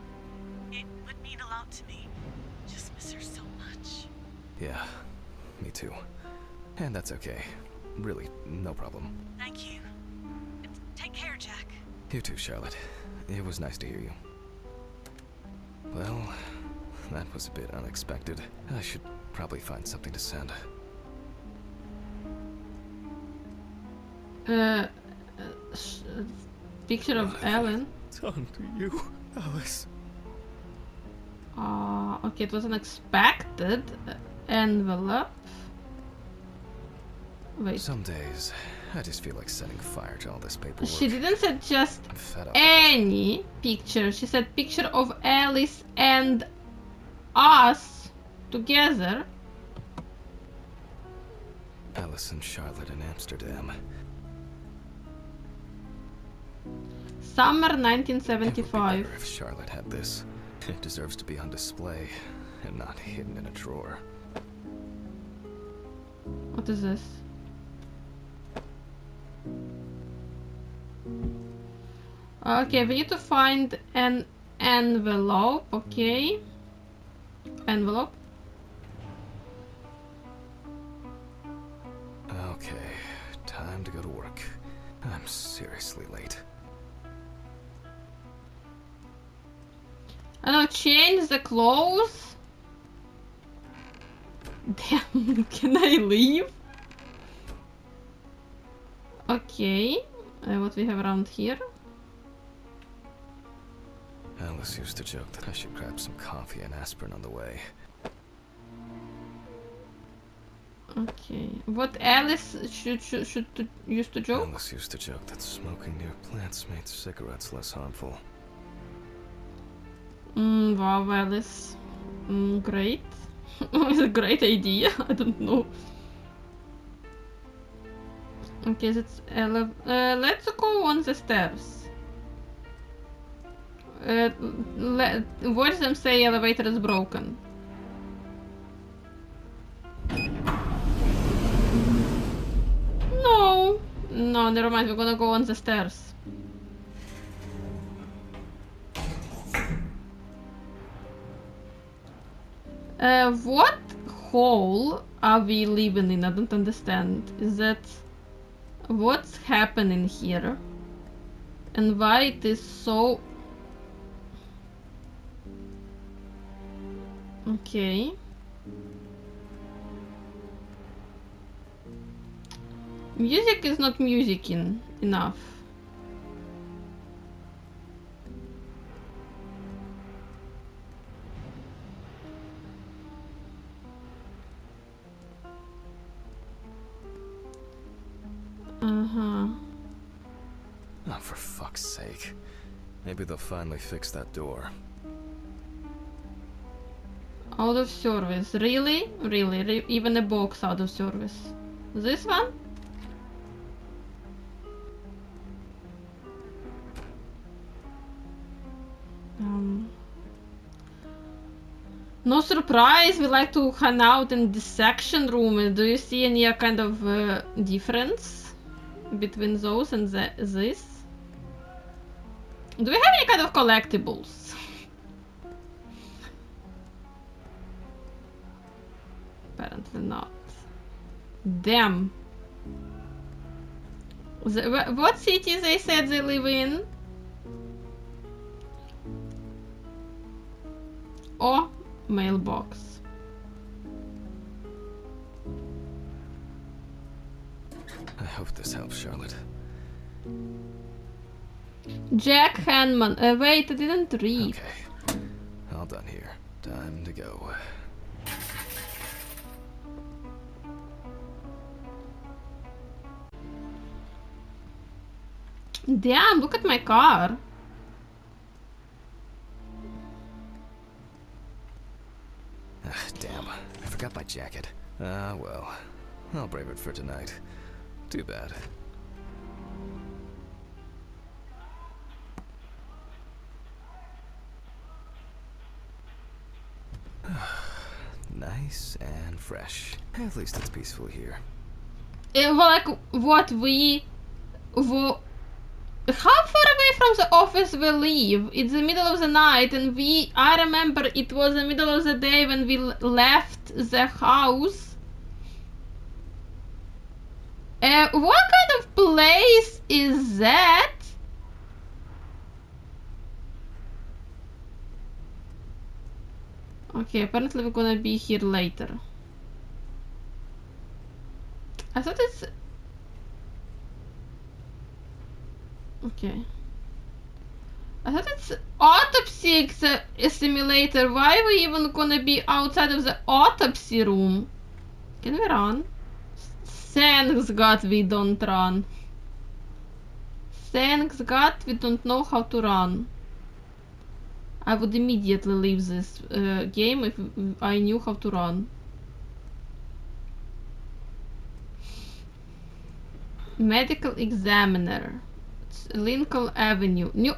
It would mean a lot to me. Just miss her so much. Yeah, me too. And that's okay. Really, no problem. Thank you. Take care, Jack. You too, Charlotte. It was nice to hear you. Well, that was a bit unexpected. I should probably find something to send. Picture of Ellen. Done to you, Alice. Okay, it was unexpected. Envelope. Wait. Some days, I just feel like setting fire to all this paperwork. She didn't say just I'm fed up with it. any picture. She said picture of Alice and us together. Alice and Charlotte in Amsterdam. Summer It would be 1975. better if Charlotte had this. It deserves to be on display and not hidden in a drawer. What is this? Okay, we need to find an envelope. Okay. Envelope. Okay, time to go to work. I'm seriously late. I don't know, change the clothes. Damn, can I leave? Okay, what we have around here? Alice used to joke that I should grab some coffee and aspirin on the way. Okay, what Alice used to joke? Alice used to joke that smoking near plants made cigarettes less harmful. Wow, Alice. Great. It's a great idea. I don't know. Okay, let's go on the stairs. Watch them say elevator is broken. No. No, never mind. We're gonna go on the stairs. What hole are we living in? I don't understand. Is that... What's happening here? And why it is so... Okay. Music is not enough. Uh-huh. Oh, for fuck's sake. Maybe they'll finally fix that door. Out of service. Really? Really? Even a box out of service. This one? No surprise, we like to hang out in the section room. Do you see any kind of difference between those and this? Do we have any kind of collectibles? Apparently not. Damn. What city they said they live in? Oh, mailbox. I hope this helps, Charlotte. Jack Hanman. Wait, I didn't read. Okay. All done here. Time to go. Damn, look at my car. Damn, I forgot my jacket. Ah, well. I'll brave it for tonight. Too bad. Nice and fresh. At least it's peaceful here. Well, like, what how far away from the office we live? It's the middle of the night, and I remember it was the middle of the day when we left the house. What kind of place is that? Okay, apparently we're gonna be here later. I thought it's... Okay. I thought it's Autopsy Simulator. Why are we even gonna be outside of the autopsy room? Can we run? Thanks God we don't run. Thanks God we don't know how to run. I would immediately leave this game if I knew how to run. Medical examiner. It's Lincoln Avenue. New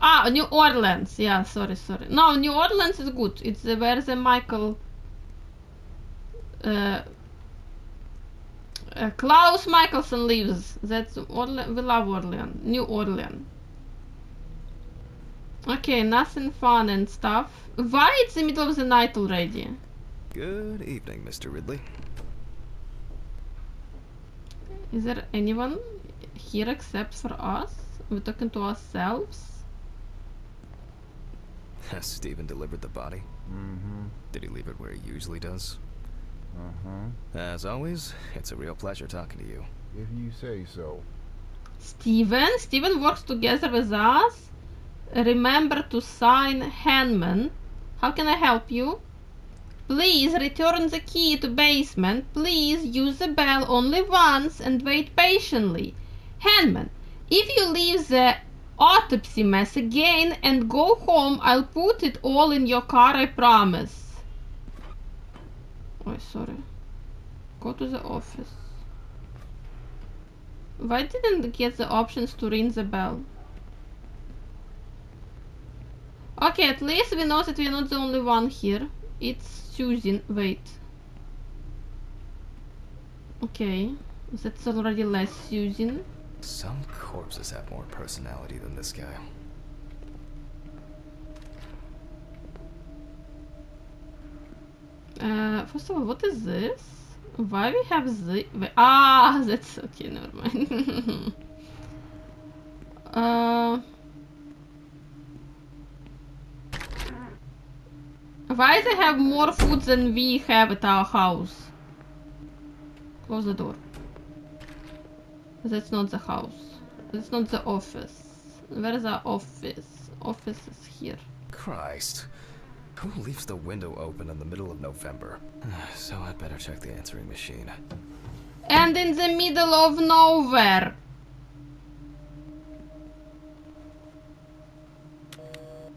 Orleans. Yeah, sorry. No, New Orleans is good. It's where the Michael Klaus Michelson lives. That's we love Orleans. New Orleans. Okay, nothing fun and stuff. Why it's the middle of the night already? Good evening, Mr. Ridley. Is there anyone here except for us? We're talking to ourselves? Has Stephen delivered the body? Mm-hmm. Did he leave it where he usually does? Uh-huh. As always, it's a real pleasure talking to you. If you say so. Steven works together with us. Remember to sign Hanman. How can I help you? Please return the key to basement. Please use the bell only once and wait patiently. Hanman, if you leave the autopsy mess again and go home, I'll put it all in your car, I promise. Oh, sorry. Go to the office. Why didn't I get the options to ring the bell? Okay, at least we know that we're not the only one here. It's Susan. Wait. Okay. That's already less Susan. Some corpses have more personality than this guy. First of all, what is this? Why we have this? Ah, that's okay, never mind. Why they have more food than we have at our house? Close the door. That's not the house. That's not the office. Where's the office? Office is here. Christ. Who leaves the window open in the middle of November? So I'd better check the answering machine. And in the middle of nowhere.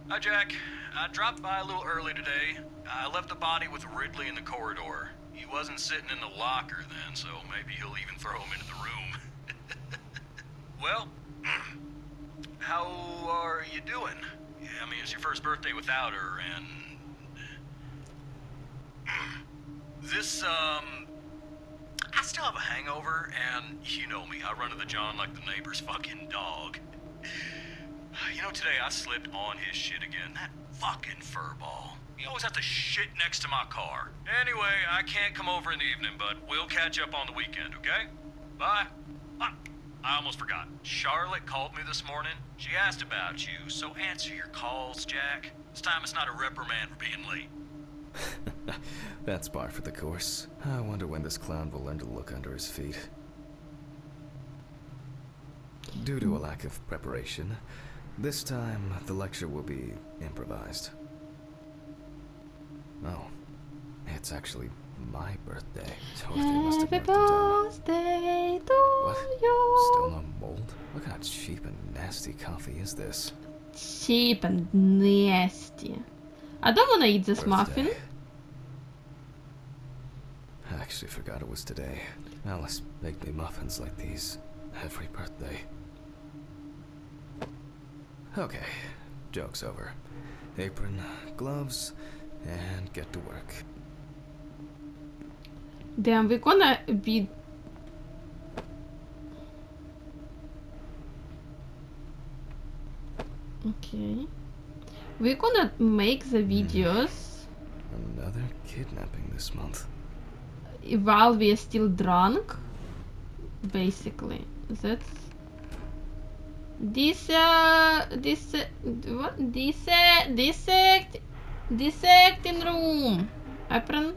Hi, Jack. I dropped by a little early today. I left the body with Ridley in the corridor. He wasn't sitting in the locker then, so maybe he'll even throw him into the room. Well, how are you doing? Yeah, I mean, it's your first birthday without her, and... This, I still have a hangover, and you know me, I run to the John like the neighbor's fucking dog. You know, today I slipped on his shit again. That fucking furball. He always has to shit next to my car. Anyway, I can't come over in the evening, but we'll catch up on the weekend, okay? Bye. I almost forgot. Charlotte called me this morning. She asked about you, so answer your calls, Jack. This time it's not a reprimand for being late. That's par for the course. I wonder when this clown will learn to look under his feet. Due to a lack of preparation, this time the lecture will be improvised. Oh, it's actually my birthday. Dorothy must have Happy marked it down. birthday to What? you. Still no mold? What kind of cheap and nasty coffee is this? Cheap and nasty. I don't wanna eat this muffin. Birthday. I actually forgot it was today. Alice baked me muffins like these every birthday. Okay, joke's over. Apron, gloves, and get to work. Damn, we're gonna be... Okay. We're gonna make the videos Another kidnapping this month. while we are still drunk. Basically. That's... Dissecting room. Apron.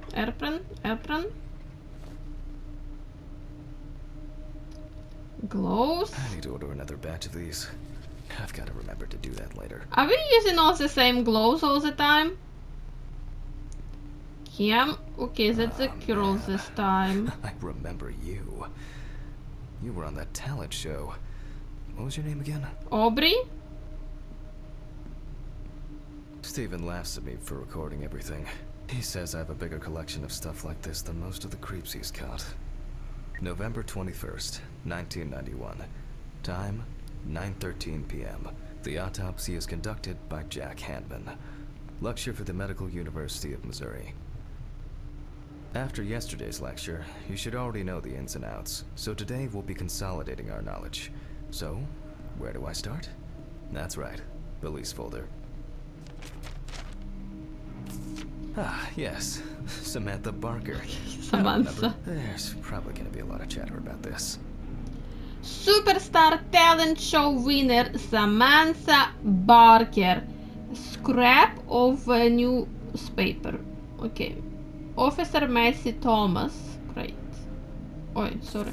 Gloves. I need to order another batch of these. I've got to remember to do that later. Are we using all the same gloves all the time? Yeah. Okay, that's the girls man. this time. I remember you. You were on that talent show. What was your name again? Aubrey? Steven laughs at me for recording everything. He says I have a bigger collection of stuff like this than most of the creeps he's caught. November 21st, 1991. Time, 9:13 p.m. The autopsy is conducted by Jack Handman. Lecture for the Medical University of Missouri. After yesterday's lecture, you should already know the ins and outs, so today we'll be consolidating our knowledge. So, where do I start? That's right, police folder. Ah, yes, Samantha Barker. Samantha. There's probably gonna be a lot of chatter about this. Superstar talent show winner Samantha Barker. Scrap of a newspaper. Okay. Officer Macy Thomas. Great. Oh, sorry.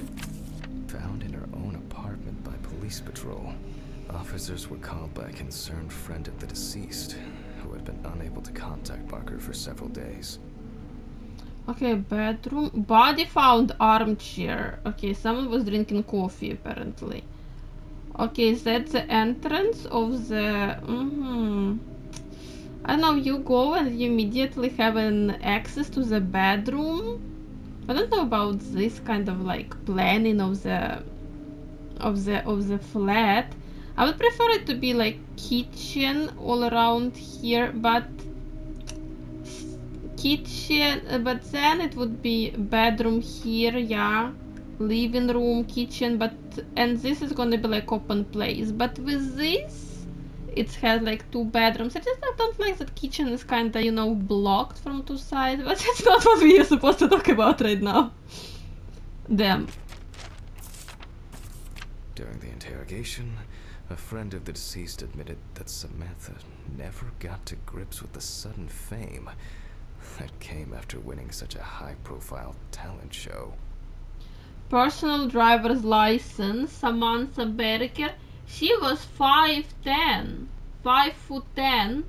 Found in her own apartment by police patrol. Officers were called by a concerned friend of the deceased, who had been unable to contact Barker for several days. Okay, bedroom. Body found armchair. Okay, someone was drinking coffee apparently. Okay, that's the entrance of the... I don't know, you go and you immediately have an access to the bedroom. I don't know about this kind of like planning of the flat. I would prefer it to be like kitchen all around here, but but then it would be bedroom here, yeah, living room, kitchen, and this is gonna be like open place. But with this, it has like 2 bedrooms. I just don't like that kitchen is kinda, you know, blocked from 2 sides, but that's not what we are supposed to talk about right now. Damn. During the interrogation, a friend of the deceased admitted that Samantha never got to grips with the sudden fame that came after winning such a high-profile talent show. Personal driver's license, Samantha Berker. She was 5'10", 5'10",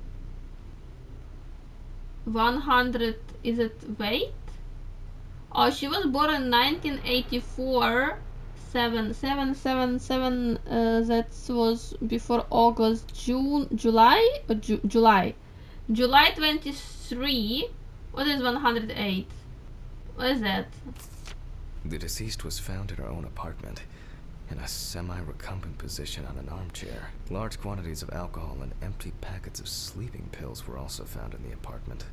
100, is it weight? Oh, she was born in 1984, 7. That was before August, July 23. What is 108? What is that? The deceased was found in her own apartment, in a semi-recumbent position on an armchair. Large quantities of alcohol and empty packets of sleeping pills were also found in the apartment.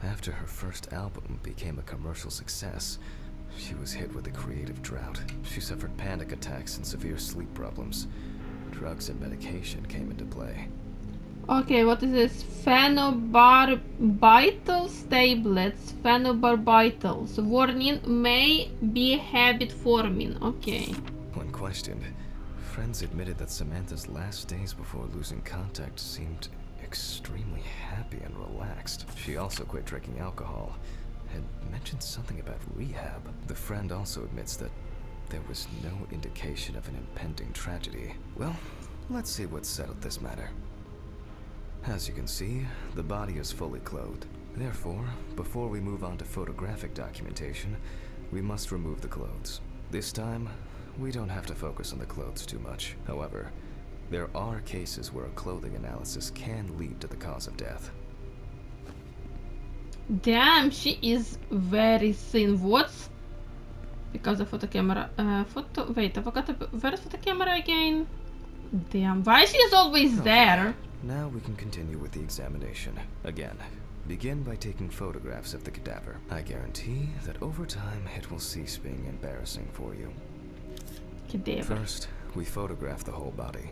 After her first album became a commercial success, she was hit with a creative drought. She suffered panic attacks and severe sleep problems. Drugs and medication came into play. Okay, what is this? Phenobarbital tablets. Phenobarbital. Warning, may be habit forming. Okay. When questioned, friends admitted that Samantha's last days before losing contact seemed extremely happy and relaxed. She also quit drinking alcohol, had mentioned something about rehab. The friend also admits that there was no indication of an impending tragedy. Well, let's see what settled this matter. As you can see, the body is fully clothed. Therefore, before we move on to photographic documentation, we must remove the clothes. This time, we don't have to focus on the clothes too much. However, there are cases where a clothing analysis can lead to the cause of death. Damn, she is very thin. What's because the photo camera? Wait, I forgot. Where's the camera again? Damn, why she is always there? Now we can continue with the examination. Again, begin by taking photographs of the cadaver. I guarantee that over time it will cease being embarrassing for you. Cadaver. First, we photograph the whole body.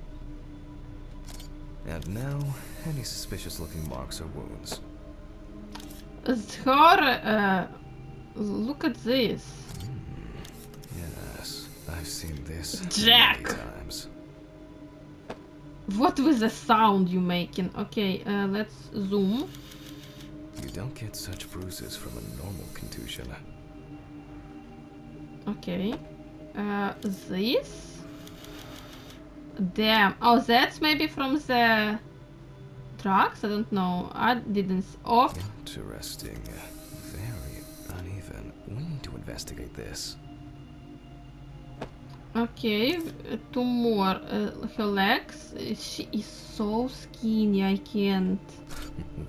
And now, any suspicious-looking marks or wounds. Her, look at this. Yes, I've seen this Jack! many times. What was the sound you making? Okay, let's zoom. You don't get such bruises from a normal contusion. Okay. This? Damn. Oh, that's maybe from the drugs? I don't know. I didn't... Oh. Interesting. Very uneven. We need to investigate this. Okay, two more. Her legs. She is so skinny, I can't.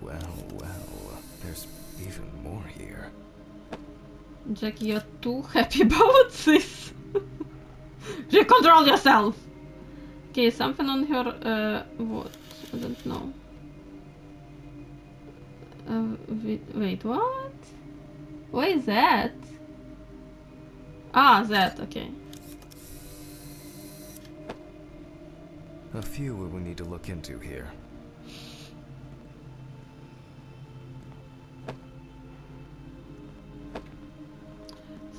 Well, there's even more here. Jack, you're too happy about this. You control yourself! Okay, something on her, what? I don't know. Wait, what? What is that? Ah, that, okay. A few we will need to look into here.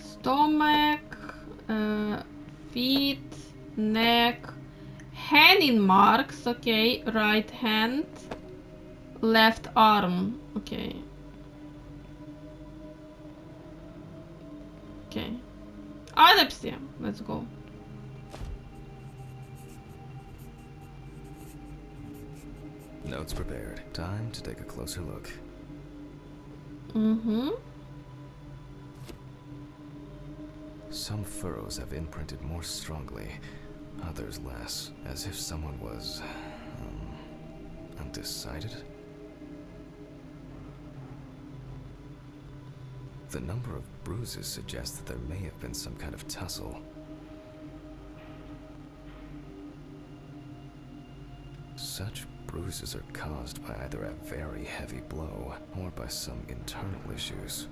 Stomach, feet, neck, hanging marks, okay, right hand, left arm, okay. Okay. Autopsy, let's go. Notes prepared. Time to take a closer look. Mm-hmm. Some furrows have imprinted more strongly, others less, as if someone was, undecided. The number of bruises suggests that there may have been some kind of tussle. Such bruises are caused by either a very heavy blow or by some internal issues.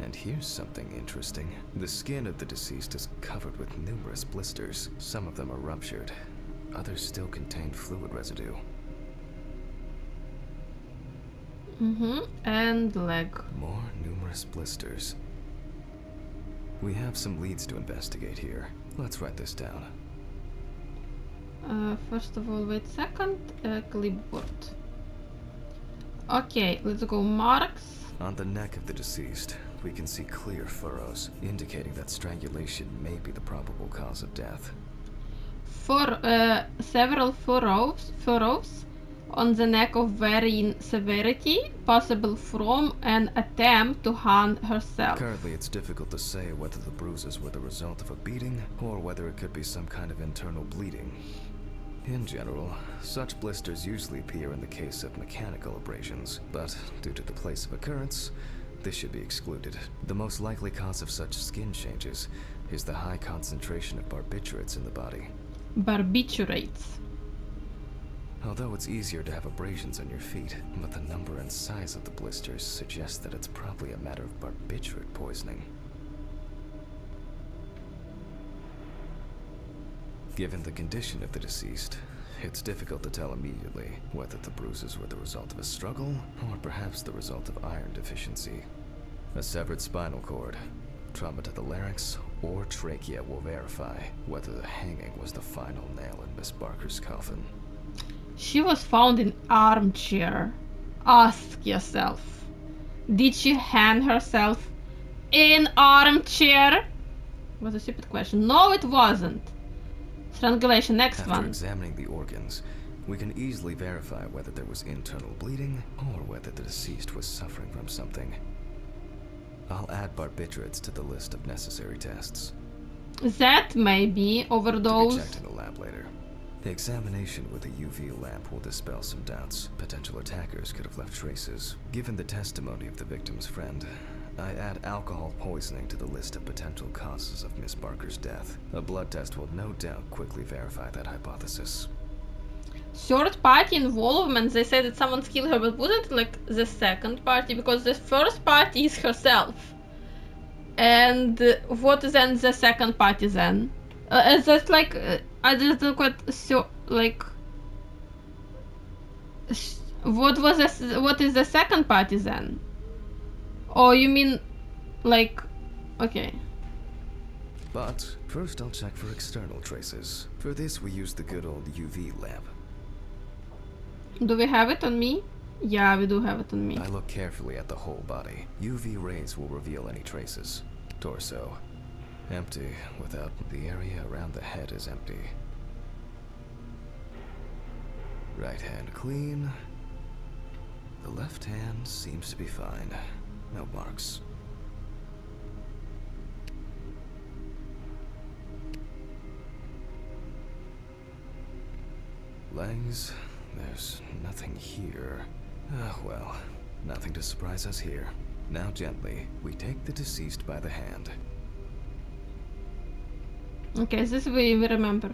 And here's something interesting. The skin of the deceased is covered with numerous blisters. Some of them are ruptured. Others still contain fluid residue. Mm-hmm. And leg. More numerous blisters. We have some leads to investigate here. Let's write this down. First of all, wait a second. Clipboard. Okay, let's go. Marks. On the neck of the deceased, we can see clear furrows, indicating that strangulation may be the probable cause of death. Several furrows on the neck of varying severity, possible from an attempt to hang herself. Currently, it's difficult to say whether the bruises were the result of a beating or whether it could be some kind of internal bleeding. In general, such blisters usually appear in the case of mechanical abrasions, but due to the place of occurrence, this should be excluded. The most likely cause of such skin changes is the high concentration of barbiturates in the body. Barbiturates. Although it's easier to have abrasions on your feet, but the number and size of the blisters suggest that it's probably a matter of barbiturate poisoning. Given the condition of the deceased, it's difficult to tell immediately whether the bruises were the result of a struggle or perhaps the result of iron deficiency. A severed spinal cord, trauma to the larynx, or trachea will verify whether the hanging was the final nail in Miss Barker's coffin. She was found in armchair. Ask yourself, did she hang herself in armchair? Was a stupid question. No, it wasn't. Strangulation, next After one. examining the organs, we can easily verify whether there was internal bleeding or whether the deceased was suffering from something. I'll add barbiturates to the list of necessary tests. That may be To overdose. be checked in the lab later. The examination with a UV lamp will dispel some doubts. Potential attackers could have left traces. Given the testimony of the victim's friend, I add alcohol poisoning to the list of potential causes of Miss Barker's death. A blood test will no doubt quickly verify that hypothesis. Third party involvement, they said that someone killed her, but wasn't it like the second party? Because the first party is herself. And what is then the second party then? Is that like, I just don't quite so, like, what is the second party then? Oh, you mean, like, okay. But first I'll check for external traces. For this we use the good old UV lamp. Do we have it on me? Yeah, we do have it on me. I look carefully at the whole body. UV rays will reveal any traces. Torso. Empty, without the area around the head is empty. Right hand clean. The left hand seems to be fine. No marks. Legs. There's nothing here. Well, nothing to surprise us here. Now gently, we take the deceased by the hand. Okay, this we remember.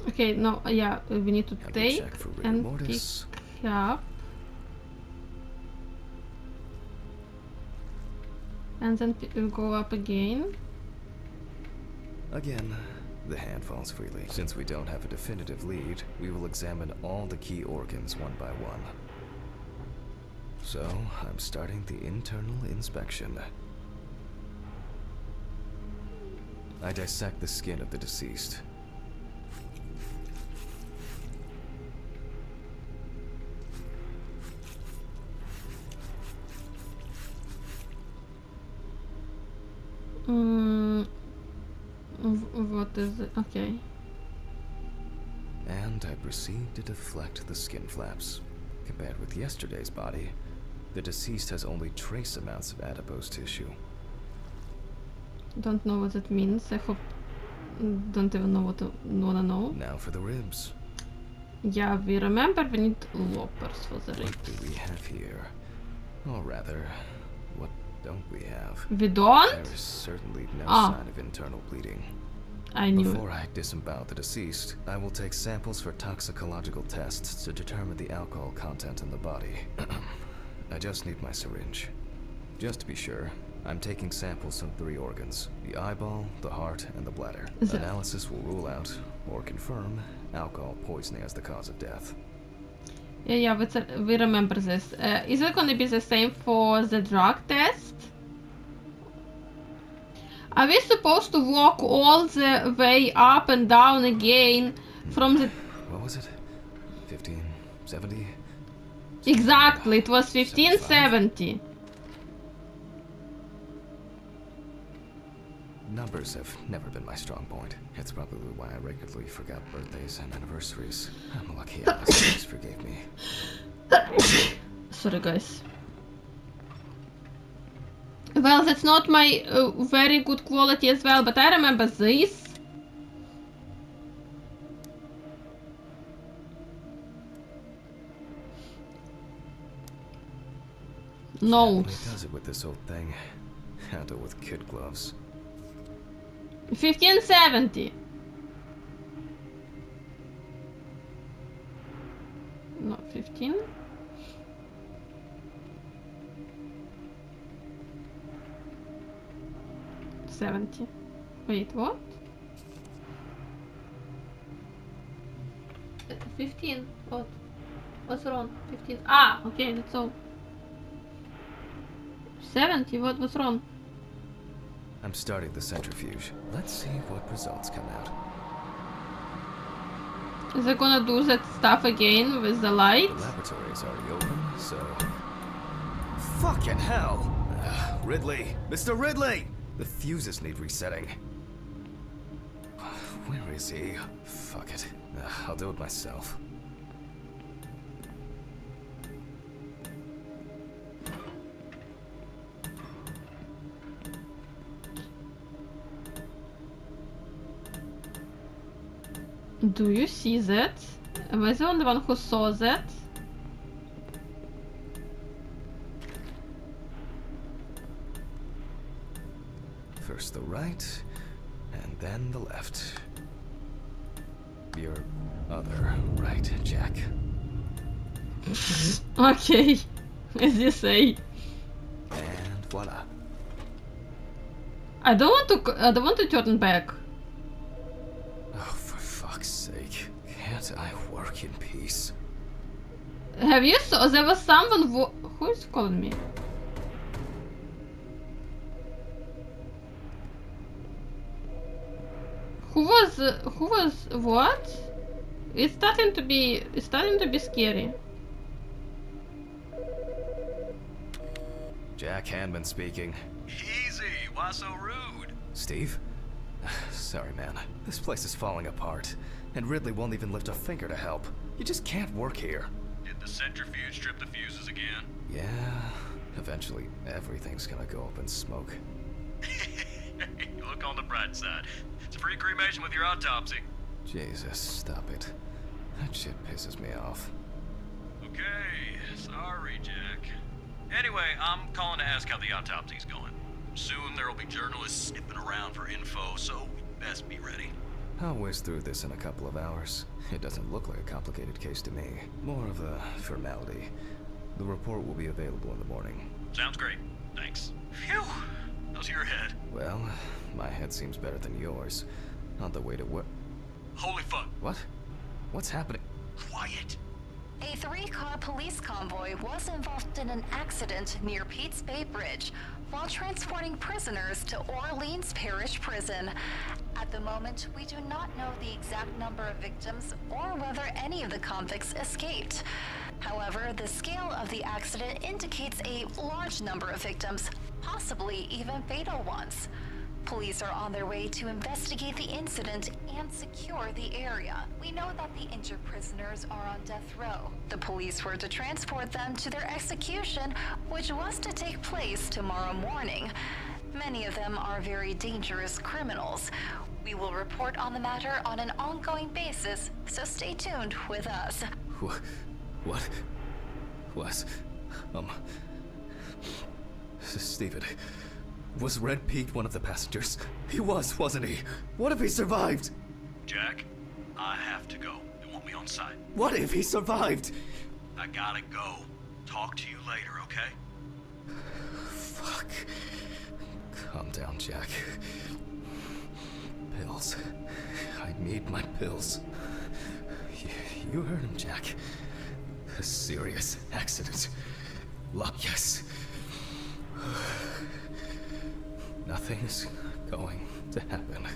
Okay, no, yeah, we need to And we take check for rigor and mortis. pick up. And then go up again. Again, the hand falls freely. Since we don't have a definitive lead, we will examine all the key organs one by one. So, I'm starting the internal inspection. I dissect the skin of the deceased. What is it? Okay. And I proceed to deflect the skin flaps. Compared with yesterday's body, the deceased has only trace amounts of adipose tissue. Don't know what it means. I hope. Don't even know what to wanna know. Now for the ribs. Yeah, we remember we need loppers for the What ribs. do we have here? Or rather, what don't we have? We don't? There is certainly no Ah. sign of internal bleeding. I knew it. Before I disembowel the deceased, I will take samples for toxicological tests to determine the alcohol content in the body. I just need my syringe. Just to be sure, I'm taking samples from 3 organs: the eyeball, the heart, and the bladder. The- Analysis will rule out, or confirm, alcohol poisoning as the cause of death. Yeah, we remember this. Is it gonna be the same for the drug test? Are we supposed to walk all the way up and down again from the... What was it? 15, 70? Exactly, it was 1570. Numbers have never been my strong point. It's probably why I regularly forgot birthdays and anniversaries. I'm lucky Alice always forgave me. Sorry, guys. Well, that's not my very good quality as well, but I remember this. Notes. He does it with this old thing. Handle with kid gloves. 1570. No, 15. $70. Wait, what? 15. What? What's wrong? 15. Ah, okay, that's all. 70. What's wrong? I'm starting the centrifuge. Let's see what results come out. Is it gonna do that stuff again with the light? The laboratory is already open, so... Fucking hell! Ridley! Mr. Ridley! The fuses need resetting. Where is he? Fuck it. I'll do it myself. Do you see that? Am I the only one who saw that? First the right, and then the left. Your other right, Jack. Okay, as you say. And voila. I don't want to turn back. Oh, for fuck's sake. Can't I work in peace? Have you saw there was someone who is calling me? Who was what? It's starting to be scary. Jack Hanman speaking. Easy, why so rude? Steve? Sorry, man. This place is falling apart, and Ridley won't even lift a finger to help. You just can't work here. Did the centrifuge trip the fuses again? Yeah, eventually everything's gonna go up in smoke. Look on the bright side. It's a free cremation with your autopsy. Jesus, stop it. That shit pisses me off. Okay, sorry, Jack. Anyway, I'm calling to ask how the autopsy's going. Soon there'll be journalists sniffing around for info, so we'd best be ready. I'll whiz through this in a couple of hours. It doesn't look like a complicated case to me. More of a formality. The report will be available in the morning. Sounds great. Thanks. Phew! How's your head? Well, my head seems better than yours. On the way to work. Holy fuck. What? What's happening? Quiet. A 3-car police convoy was involved in an accident near Pete's Bay Bridge while transporting prisoners to Orleans Parish Prison. At the moment, we do not know the exact number of victims or whether any of the convicts escaped. However, the scale of the accident indicates a large number of victims, possibly even fatal ones. Police are on their way to investigate the incident and secure the area. We know that the injured prisoners are on death row. The police were to transport them to their execution, which was to take place tomorrow morning. Many of them are very dangerous criminals. We will report on the matter on an ongoing basis, so stay tuned with us. What? Stephen, was Red Pete one of the passengers? He was, wasn't he? What if he survived? Jack, I have to go. They want me on site. What if he survived? I gotta go. Talk to you later, okay? Fuck. Calm down, Jack. Pills. I need my pills. You heard him, Jack. A serious accident. Yes. Nothing's going to happen.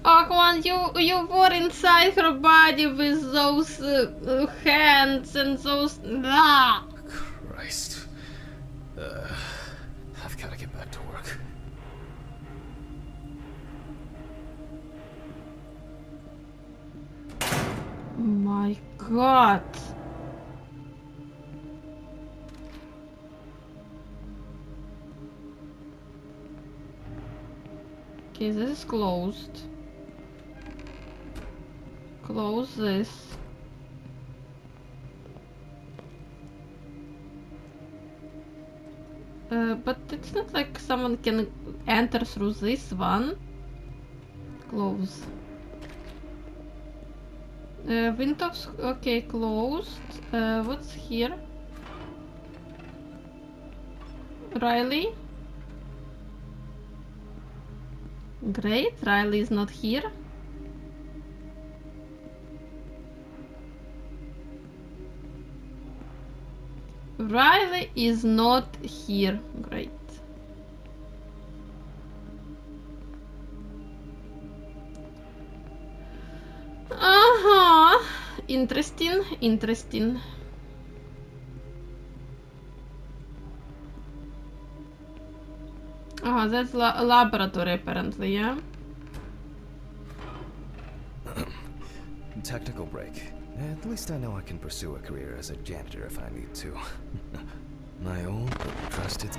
Oh, come on, you were inside her body with those hands and those. Ah. Christ. I've got to get back to work. My God. Okay, this is closed. Close this. But it's not like someone can enter through this one. Close. Windows, okay, closed. What's here? Riley? Great, Riley is not here. Riley is not here. Great. Uh-huh. Interesting, interesting. Ah, that's a laboratory apparently, yeah? Technical break. At least I know I can pursue a career as a janitor if I need to. My old but trusted...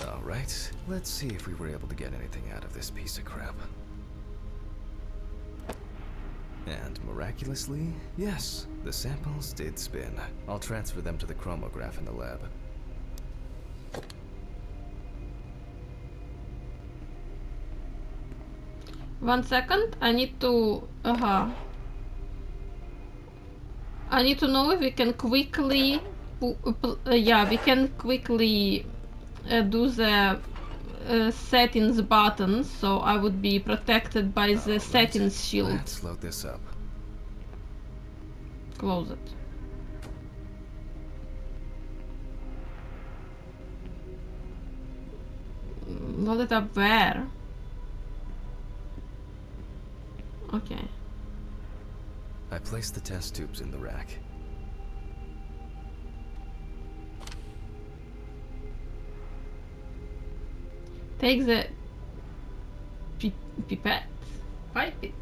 Alright, let's see if we were able to get anything out of this piece of crap. And miraculously, yes, the samples did spin. I'll transfer them to the chromograph in the lab. One second, I need to... I need to know if we can quickly... yeah, we can quickly do the settings button, so I would be protected by the settings shield. Let's load this up. Close it. Load it up where? Okay. I placed the test tubes in the rack. Take the pipette, pipette,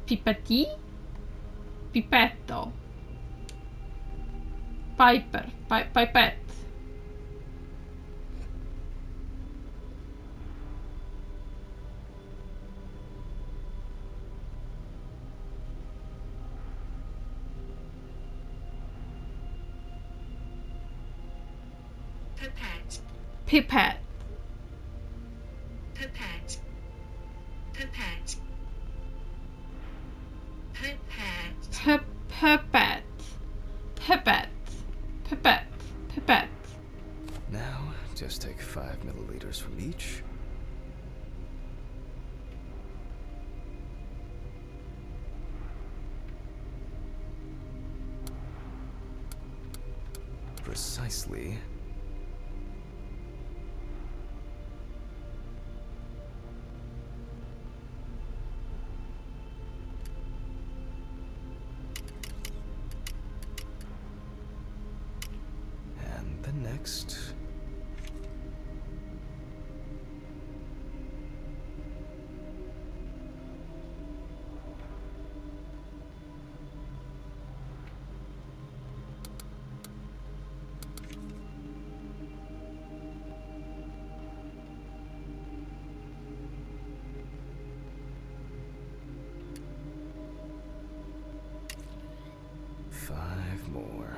pipette, pipetto, piper, pipette. Pipette. Pipette. Pipette. Pipette. Pipette. Pipette. Pipette. Pipette. Pipette. Now, just take 5 milliliters from each. Precisely. And the next. Five more.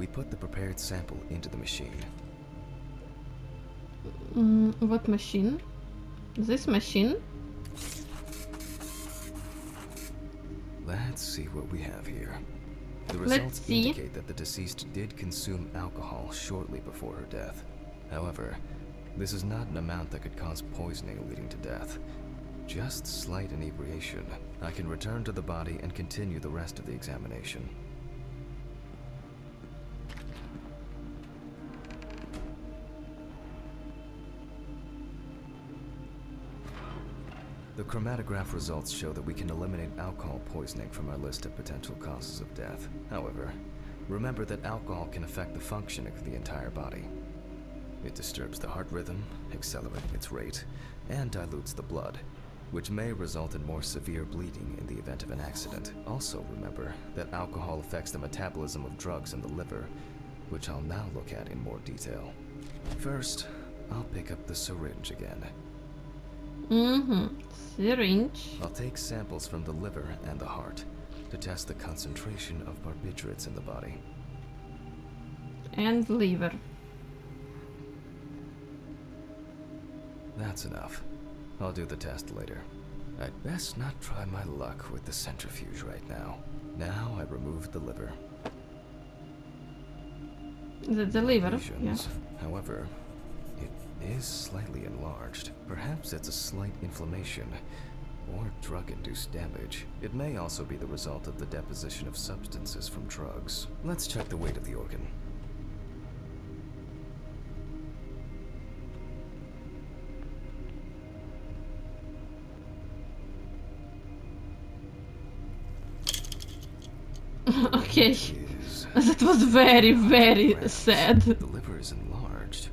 we put the prepared sample into the machine. What machine? This machine? Let's see what we have here. The Let's results see. indicate that the deceased did consume alcohol shortly before her death. However, this is not an amount that could cause poisoning leading to death. Just slight inebriation. I can return to the body and continue the rest of the examination. The chromatograph results show that we can eliminate alcohol poisoning from our list of potential causes of death. However, remember that alcohol can affect the functioning of the entire body. It disturbs the heart rhythm, accelerating its rate, and dilutes the blood, which may result in more severe bleeding in the event of an accident. Also remember that alcohol affects the metabolism of drugs in the liver, which I'll now look at in more detail. First, I'll pick up the syringe again. Syringe. I'll take samples from the liver and the heart to test the concentration of barbiturates in the body. And liver. That's enough. I'll do the test later. I'd best not try my luck with the centrifuge right now. Now I removed the liver. The liver, yeah. Lesions. However, it is slightly enlarged. Perhaps it's a slight inflammation or drug-induced damage. It may also be the result of the deposition of substances from drugs. Let's check the weight of the organ. Okay. Is That was very, very sad. The liver is enlarged.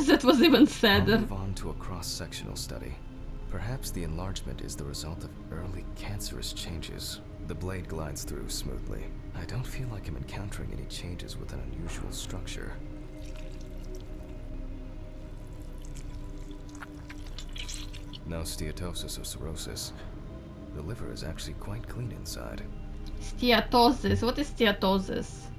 That was even I'll sadder. move on to a cross-sectional study. Perhaps the enlargement is the result of early cancerous changes. The blade glides through smoothly. I don't feel like I'm encountering any changes with an unusual structure. No steatosis or cirrhosis. The liver is actually quite clean inside. Steatosis. What is steatosis?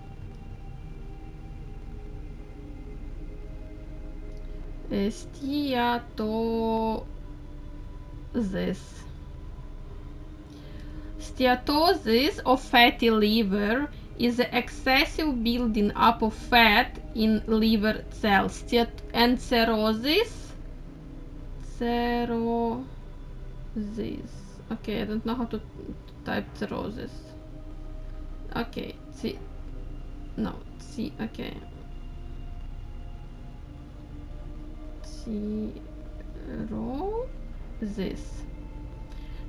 Steatosis of fatty liver is the excessive building up of fat in liver cells. And cirrhosis. Okay, I don't know how to type cirrhosis. Okay, okay.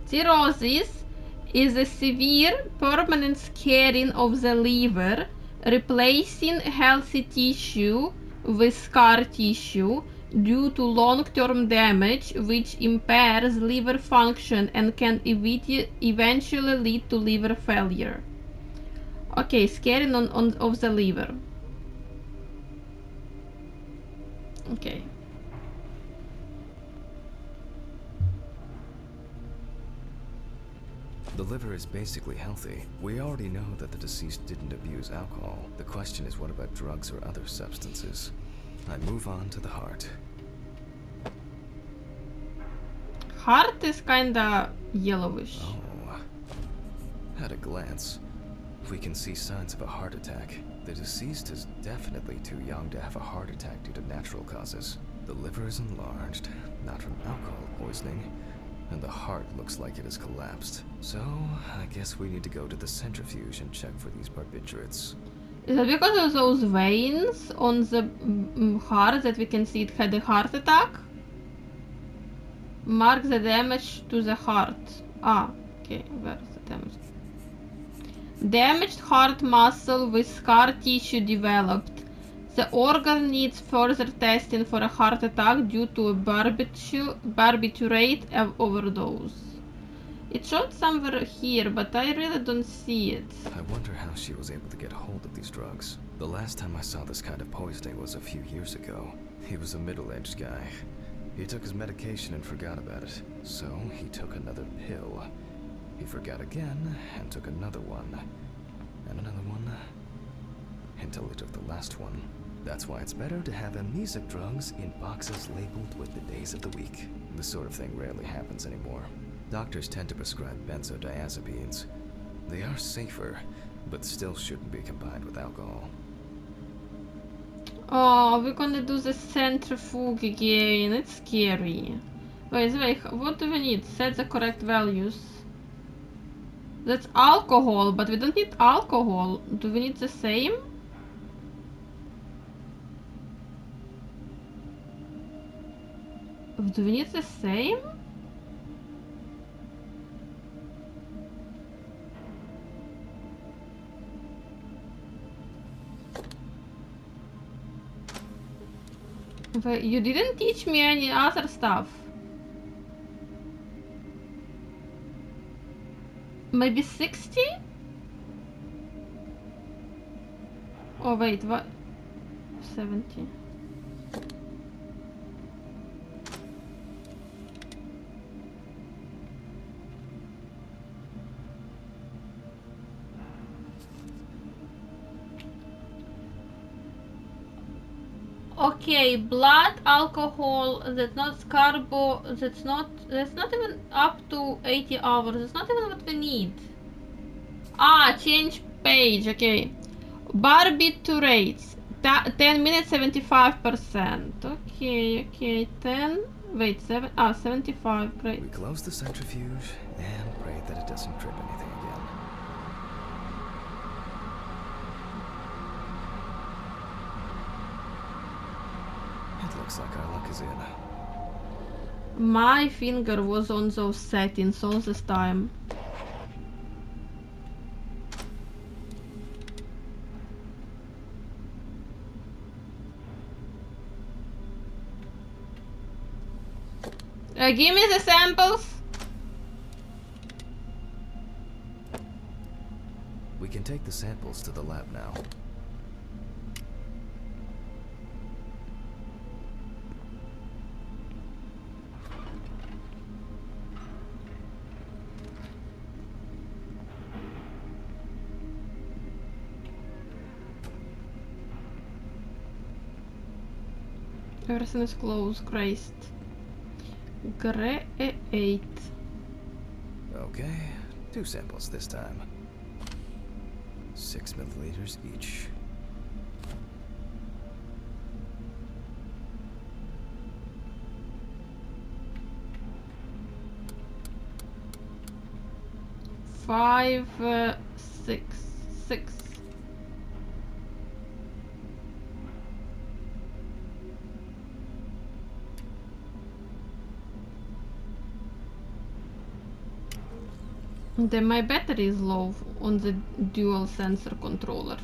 Cirrhosis is a severe permanent scarring of the liver, replacing healthy tissue with scar tissue due to long-term damage which impairs liver function and can eventually lead to liver failure. Okay, scarring of the liver. Okay. The liver is basically healthy. We already know that the deceased didn't abuse alcohol. The question is, what about drugs or other substances? I move on to the heart. Heart is kinda yellowish. Oh. At a glance, we can see signs of a heart attack. The deceased is definitely too young to have a heart attack due to natural causes. The liver is enlarged, not from alcohol poisoning, and the heart looks like it has collapsed. So, I guess we need to go to the centrifuge and check for these barbiturates. Is it because of those veins on the heart that we can see it had a heart attack? Mark the damage to the heart. Ah, okay, where's the damage? Damaged heart muscle with scar tissue developed. The organ needs further testing for a heart attack due to a barbiturate overdose. It showed somewhere here, but I really don't see it. I wonder how she was able to get hold of these drugs. The last time I saw this kind of poisoning was a few years ago. He was a middle-aged guy. He took his medication and forgot about it, so he took another pill. He forgot again and took another one. And another one. Until he took the last one. That's why it's better to have amnesic drugs in boxes labeled with the days of the week. This sort of thing rarely happens anymore. Doctors tend to prescribe benzodiazepines. They are safer, but still shouldn't be combined with alcohol. Oh, we're gonna do the centrifuge again. It's scary. Wait, what do we need? Set the correct values. That's alcohol, but we don't need alcohol. Do we need the same? Do we need the same? But you didn't teach me any other stuff. Maybe 60? Oh wait, what? 70. Okay, blood alcohol, that's not carbo, that's not even up to 80 hours, that's not even what we need. Ah, change page, okay. Barbiturates, 10 minutes, 75%. Okay, 10, wait, 75, great. We close the centrifuge and pray that it doesn't trip anything again. It looks like our luck is in. My finger was on those settings all this time. Give me the samples. We can take the samples to the lab now. Everything is closed, Christ. Great. Okay, 2 samples this time. 6 milliliters each. Five, 6. Then my battery is low on the dual sensor controller.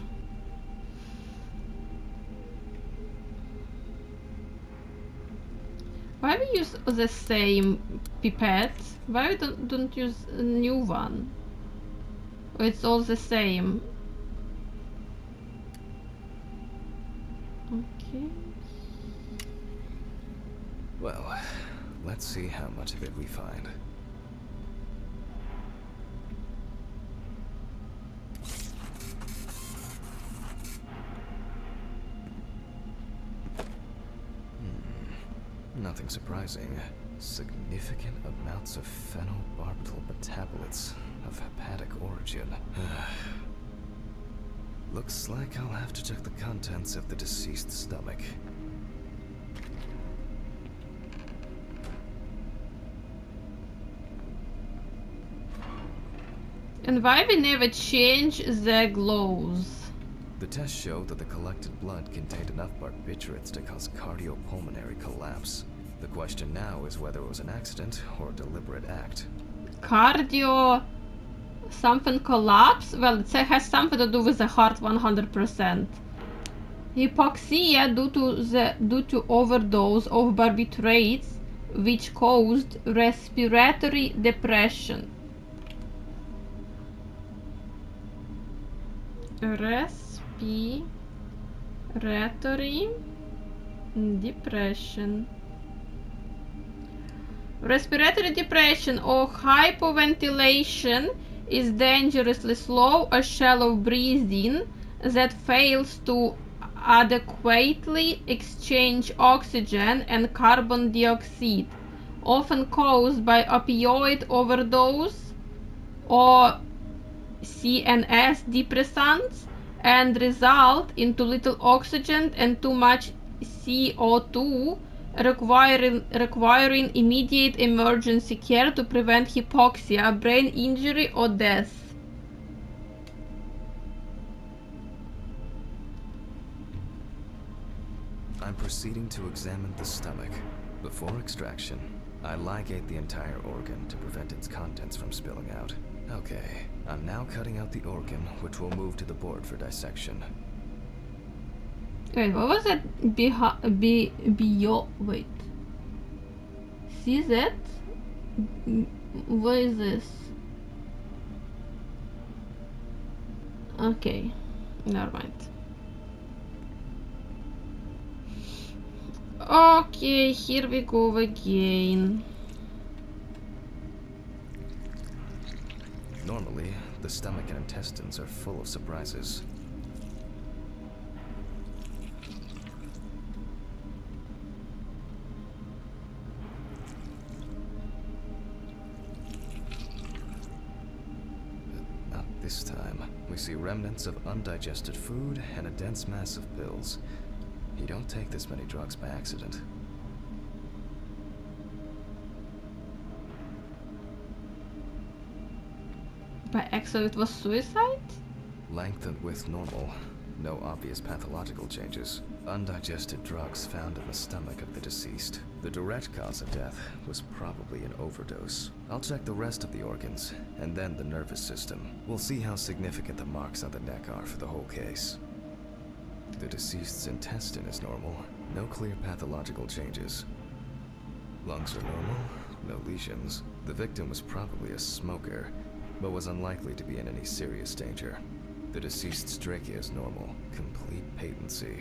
Why we use the same pipette? Why we don't use a new one? Or it's all the same? Okay. Well, let's see how much of it we find. Nothing surprising. Significant amounts of phenobarbital metabolites of hepatic origin. Looks like I'll have to check the contents of the deceased's stomach. And why we never change the glows? The tests showed that the collected blood contained enough barbiturates to cause cardiopulmonary collapse. The question now is whether it was an accident or a deliberate act. Cardio... something collapse? Well, it has something to do with the heart 100%. Hypoxia due to overdose of barbiturates, which caused respiratory depression. Respiratory depression. Respiratory depression or hypoventilation is dangerously slow or shallow breathing that fails to adequately exchange oxygen and carbon dioxide, often caused by opioid overdose or CNS depressants, and result in too little oxygen and too much CO2, requiring immediate emergency care to prevent hypoxia, brain injury, or death. I'm proceeding to examine the stomach. Before extraction, I ligate the entire organ to prevent its contents from spilling out. Okay, I'm now cutting out the organ, which will move to the board for dissection. Wait, what was that? Wait. See that? What is this? Okay, never mind. Okay, here we go again. Normally, the stomach and intestines are full of surprises. But not this time. We see remnants of undigested food and a dense mass of pills. You don't take this many drugs by accident. By accident it was suicide? Length and width normal. No obvious pathological changes. Undigested drugs found in the stomach of the deceased. The direct cause of death was probably an overdose. I'll check the rest of the organs, and then the nervous system. We'll see how significant the marks on the neck are for the whole case. The deceased's intestine is normal. No clear pathological changes. Lungs are normal. No lesions. The victim was probably a smoker, but was unlikely to be in any serious danger. The deceased's trachea is normal. Complete patency.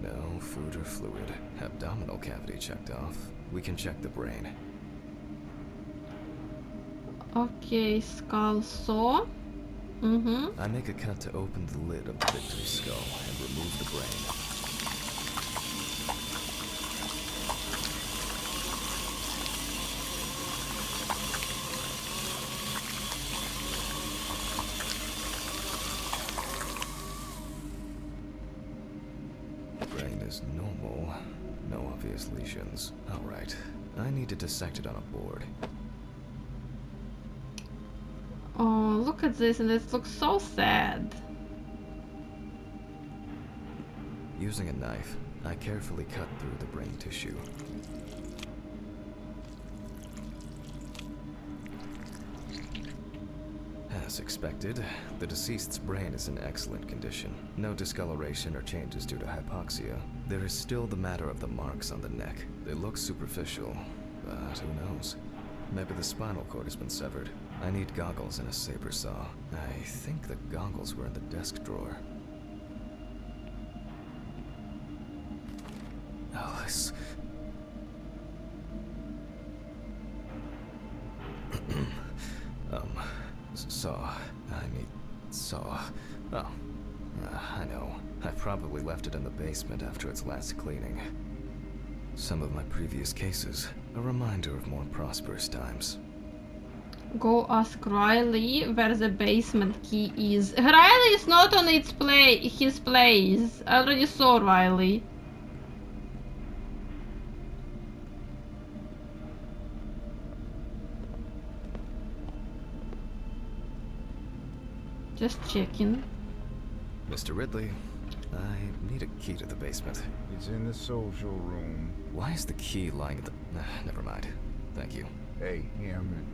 No food or fluid. Abdominal cavity checked off. We can check the brain. Okay, skull saw. I make a cut to open the lid of the victim's skull and remove the brain. Brain is normal. No obvious lesions. Alright. I need to dissect it on a board. Oh, look at this, and this looks so sad. Using a knife, I carefully cut through the brain tissue. As expected, the deceased's brain is in excellent condition. No discoloration or changes due to hypoxia. There is still the matter of the marks on the neck. They look superficial, but who knows? Maybe the spinal cord has been severed. I need goggles and a saber saw. I think the goggles were in the desk drawer. Alice. Saw. Oh, I know. I probably left it in the basement after its last cleaning. Some of my previous cases, a reminder of more prosperous times. Go ask Riley where the basement key is. Riley is not on his place. I already saw Riley. Just checking. Mr. Ridley, I need a key to the basement. It's in the social room. Why is the key lying at the... never mind. Thank you. Hey, Hammond.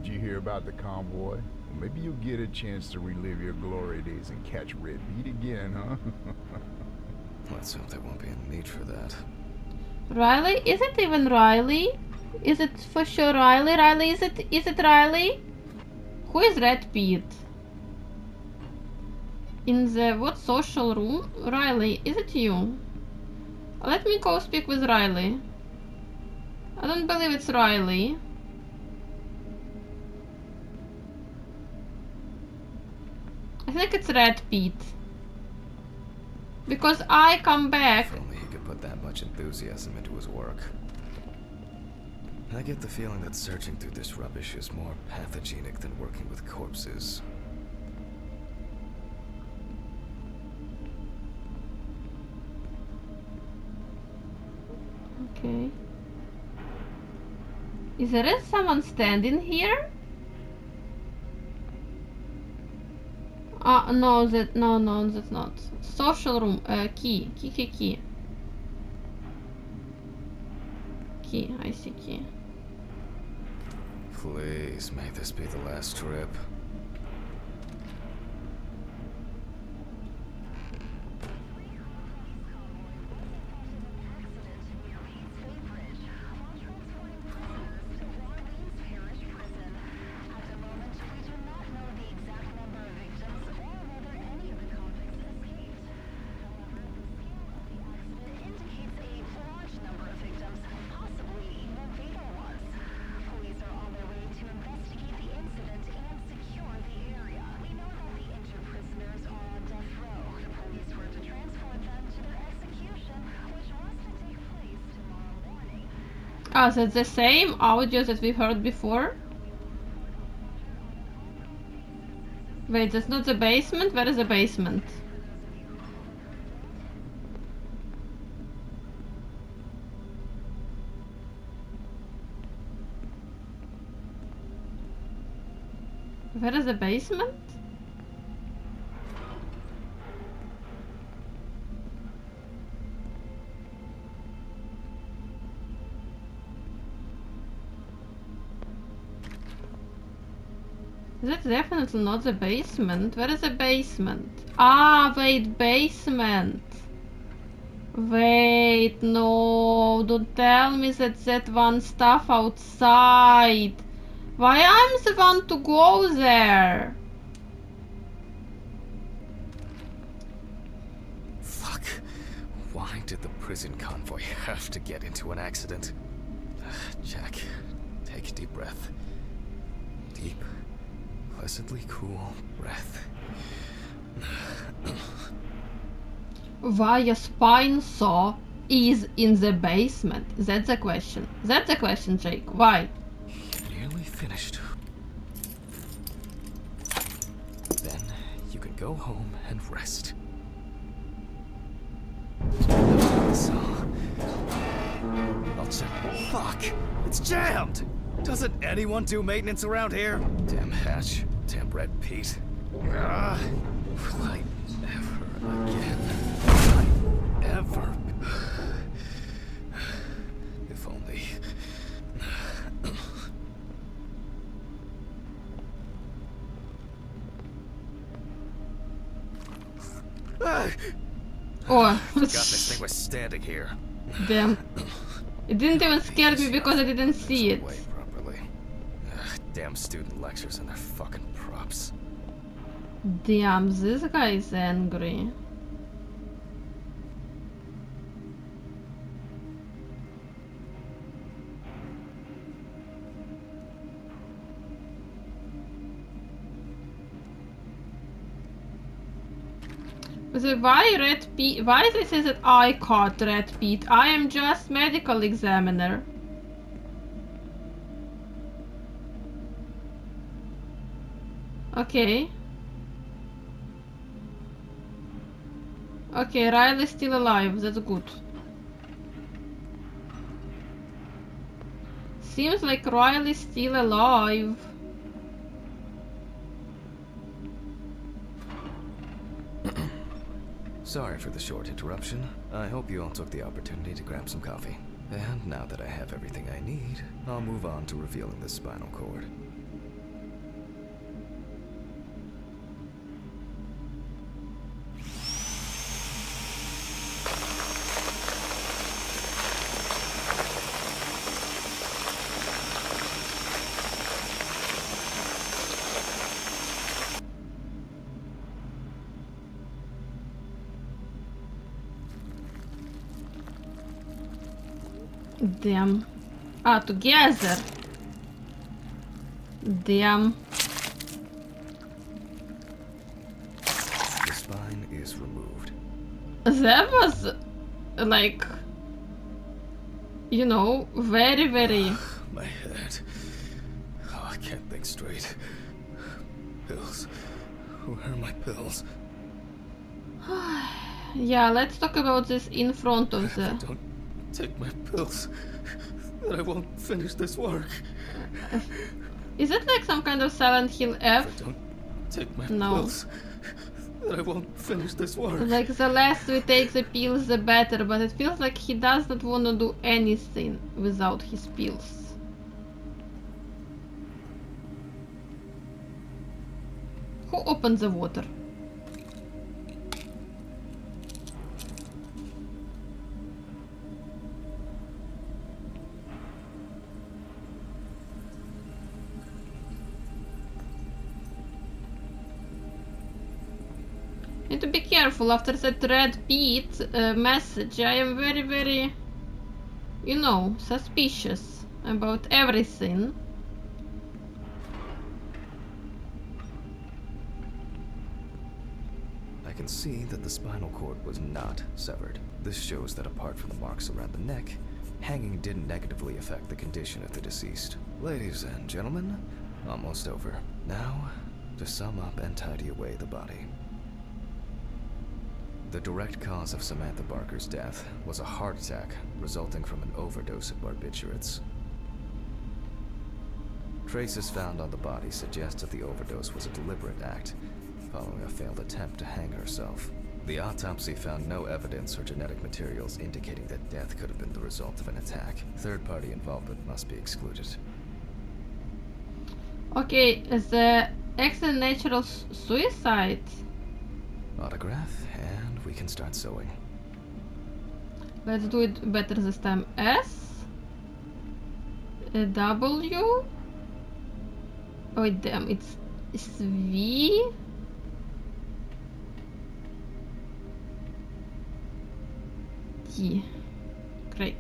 Did you hear about the convoy? Well, maybe you'll get a chance to relive your glory days and catch Red Beat again, huh? Let's hope there won't be a need for that. Riley? Is it even Riley? Is it for sure Riley? Riley, is it Riley? Who is Red Beat? In the what social room? Riley, is it you? Let me go speak with Riley. I don't believe it's Riley. I think it's Red Pete. Because I come back. If only he could put that much enthusiasm into his work. I get the feeling that searching through this rubbish is more pathogenic than working with corpses. Okay. Is there someone standing here? No, no, that's not. Social room, key. Key, I see key. Please, may this be the last trip. Ah, so it's the same audio that we heard before? Wait, that's not the basement? Where is the basement? Where is the basement? That's definitely not the basement. Where is the basement? Ah, wait, basement. Wait, no, don't tell me that one stuff outside. Why I'm the one to go there? Fuck. Why did the prison convoy have to get into an accident? Jack, take a deep breath. Deep, pleasantly cool breath. Why a spine saw is in the basement? That's the question. That's the question, Jake. Why? Nearly finished. Then you can go home and rest. I'll check. Fuck! It's jammed! Doesn't anyone do maintenance around here? Damn hatch. Damn Red Pete. Will I ever again? Will I ever? If only. Oh, Forgot this thing was standing here. damn. It didn't even scare me because I didn't see it. Away properly. Damn student lectures and their fucking props. Damn, this guy is angry. So why Red Pete? Why they say that I caught Red Pete? I am just medical examiner. Okay. Okay, Riley's still alive. That's good. Seems like Riley's still alive. Sorry for the short interruption. I hope you all took the opportunity to grab some coffee. And now that I have everything I need, I'll move on to revealing the spinal cord. Damn. Ah, together. Damn. The spine is removed. That was like, you know, very, very. My head. Oh, I can't think straight. Pills. Where are my pills? Yeah, let's talk about this in front of If I the. don't take my pills, then I won't finish this work. Is it like some kind of Silent Hill F? If I don't take my No. pills, then I won't finish this work. Like the less we take the pills, the better. But it feels like he does not want to do anything without his pills. Who opened the water? Need to be careful after that red Pete message. I am very, very, you know, suspicious about everything. I can see that the spinal cord was not severed. This shows that apart from the marks around the neck, hanging didn't negatively affect the condition of the deceased. Ladies and gentlemen, almost over. Now, to sum up and tidy away the body. The direct cause of Samantha Barker's death was a heart attack resulting from an overdose of barbiturates. Traces found on the body suggest that the overdose was a deliberate act, following a failed attempt to hang herself. The autopsy found no evidence or genetic materials indicating that death could have been the result of an attack. Third-party involvement must be excluded. Okay, the accident natural suicide. Autograph, and we can start sewing. Let's do it better this time. S, a W. Oh damn, it's V. T. Great.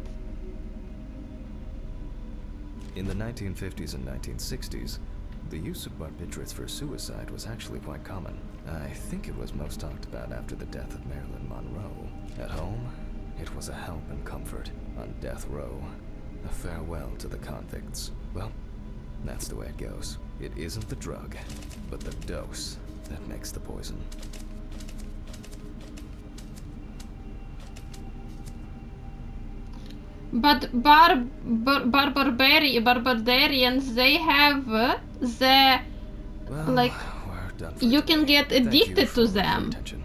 In the 1950s and 1960s, the use of barbiturates for suicide was actually quite common. I think it was most talked about after the death of Marilyn Monroe. At home, it was a help and comfort. On death row, a farewell to the convicts. Well, that's the way it goes. It isn't the drug, but the dose that makes the poison. But barbarians, they have the Well, like we're done for you today. can get Thank you addicted for to your them. attention.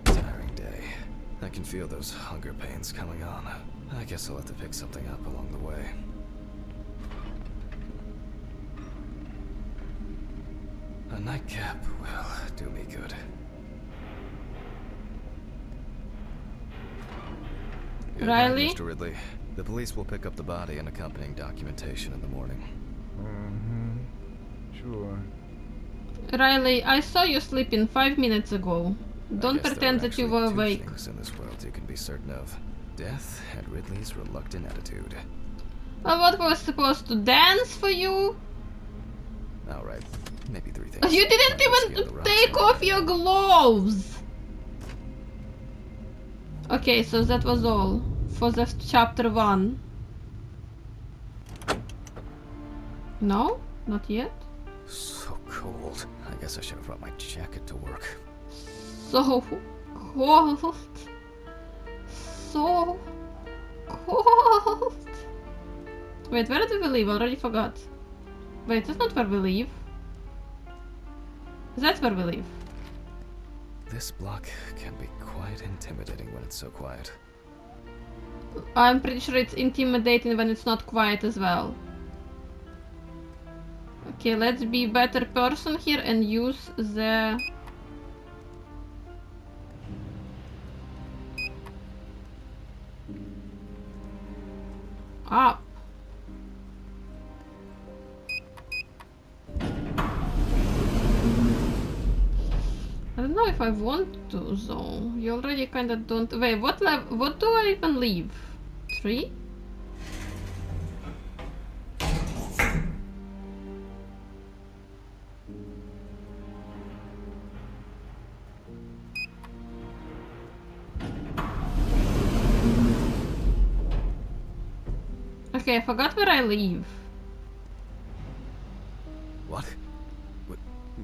Tiring day. I can feel those hunger pains coming on. I guess I'll have to pick something up along the way. A nightcap will do me good. Good night, Riley? Mr. Ridley. The police will pick up the body and accompanying documentation in the morning. Sure. Riley, I saw you sleeping 5 minutes ago. Don't I guess pretend there are that you actually were two awake. things in this world you can be certain of. Death and Ridley's reluctant attitude. Well, what was supposed to dance for you? Alright, maybe three things. You didn't Like whiskey on the even rocks take and- off your gloves! Okay, so that was all for the chapter 1. No? Not yet? So cold. I guess I should have brought my jacket to work. So cold. So cold. Wait, where did we leave? Already forgot. Wait, that's not where we leave. That's where we leave. This block can be quite intimidating when it's so quiet. I'm pretty sure it's intimidating when it's not quiet as well. Okay, let's be a better person here and use the... Up. I don't know if I want to though. You already kinda don't. Wait, what do I even leave? 3? Okay, I forgot where I leave. What?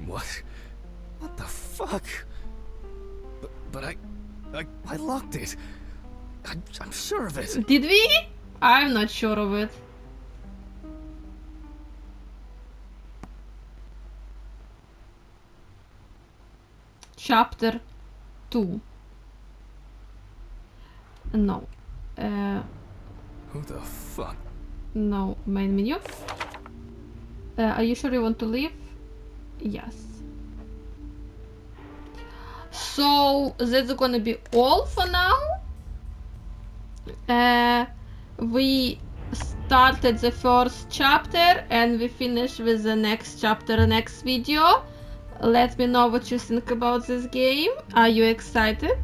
What? What the fuck? But I locked it. I'm sure of it. Did we? I'm not sure of it. Chapter 2. No. Who the fuck? No, main menu. Are you sure you want to leave? Yes. So that's gonna be all for now. We started the first chapter and we finish with the next chapter next video. Let me know what you think about this game. Are you excited?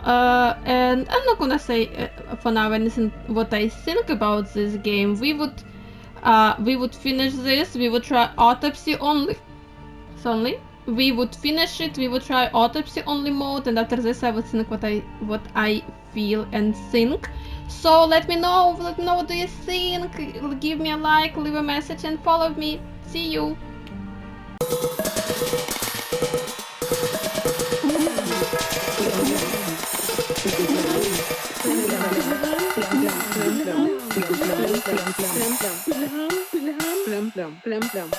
And I'm not gonna say for now anything what I think about this game. We would finish this. We would try autopsy only. We would finish it. We would try autopsy only mode, and after this, I would think what I feel and think. So let me know. Let me know what do you think. Give me a like, leave a message, and follow me. See you. Plum, plum.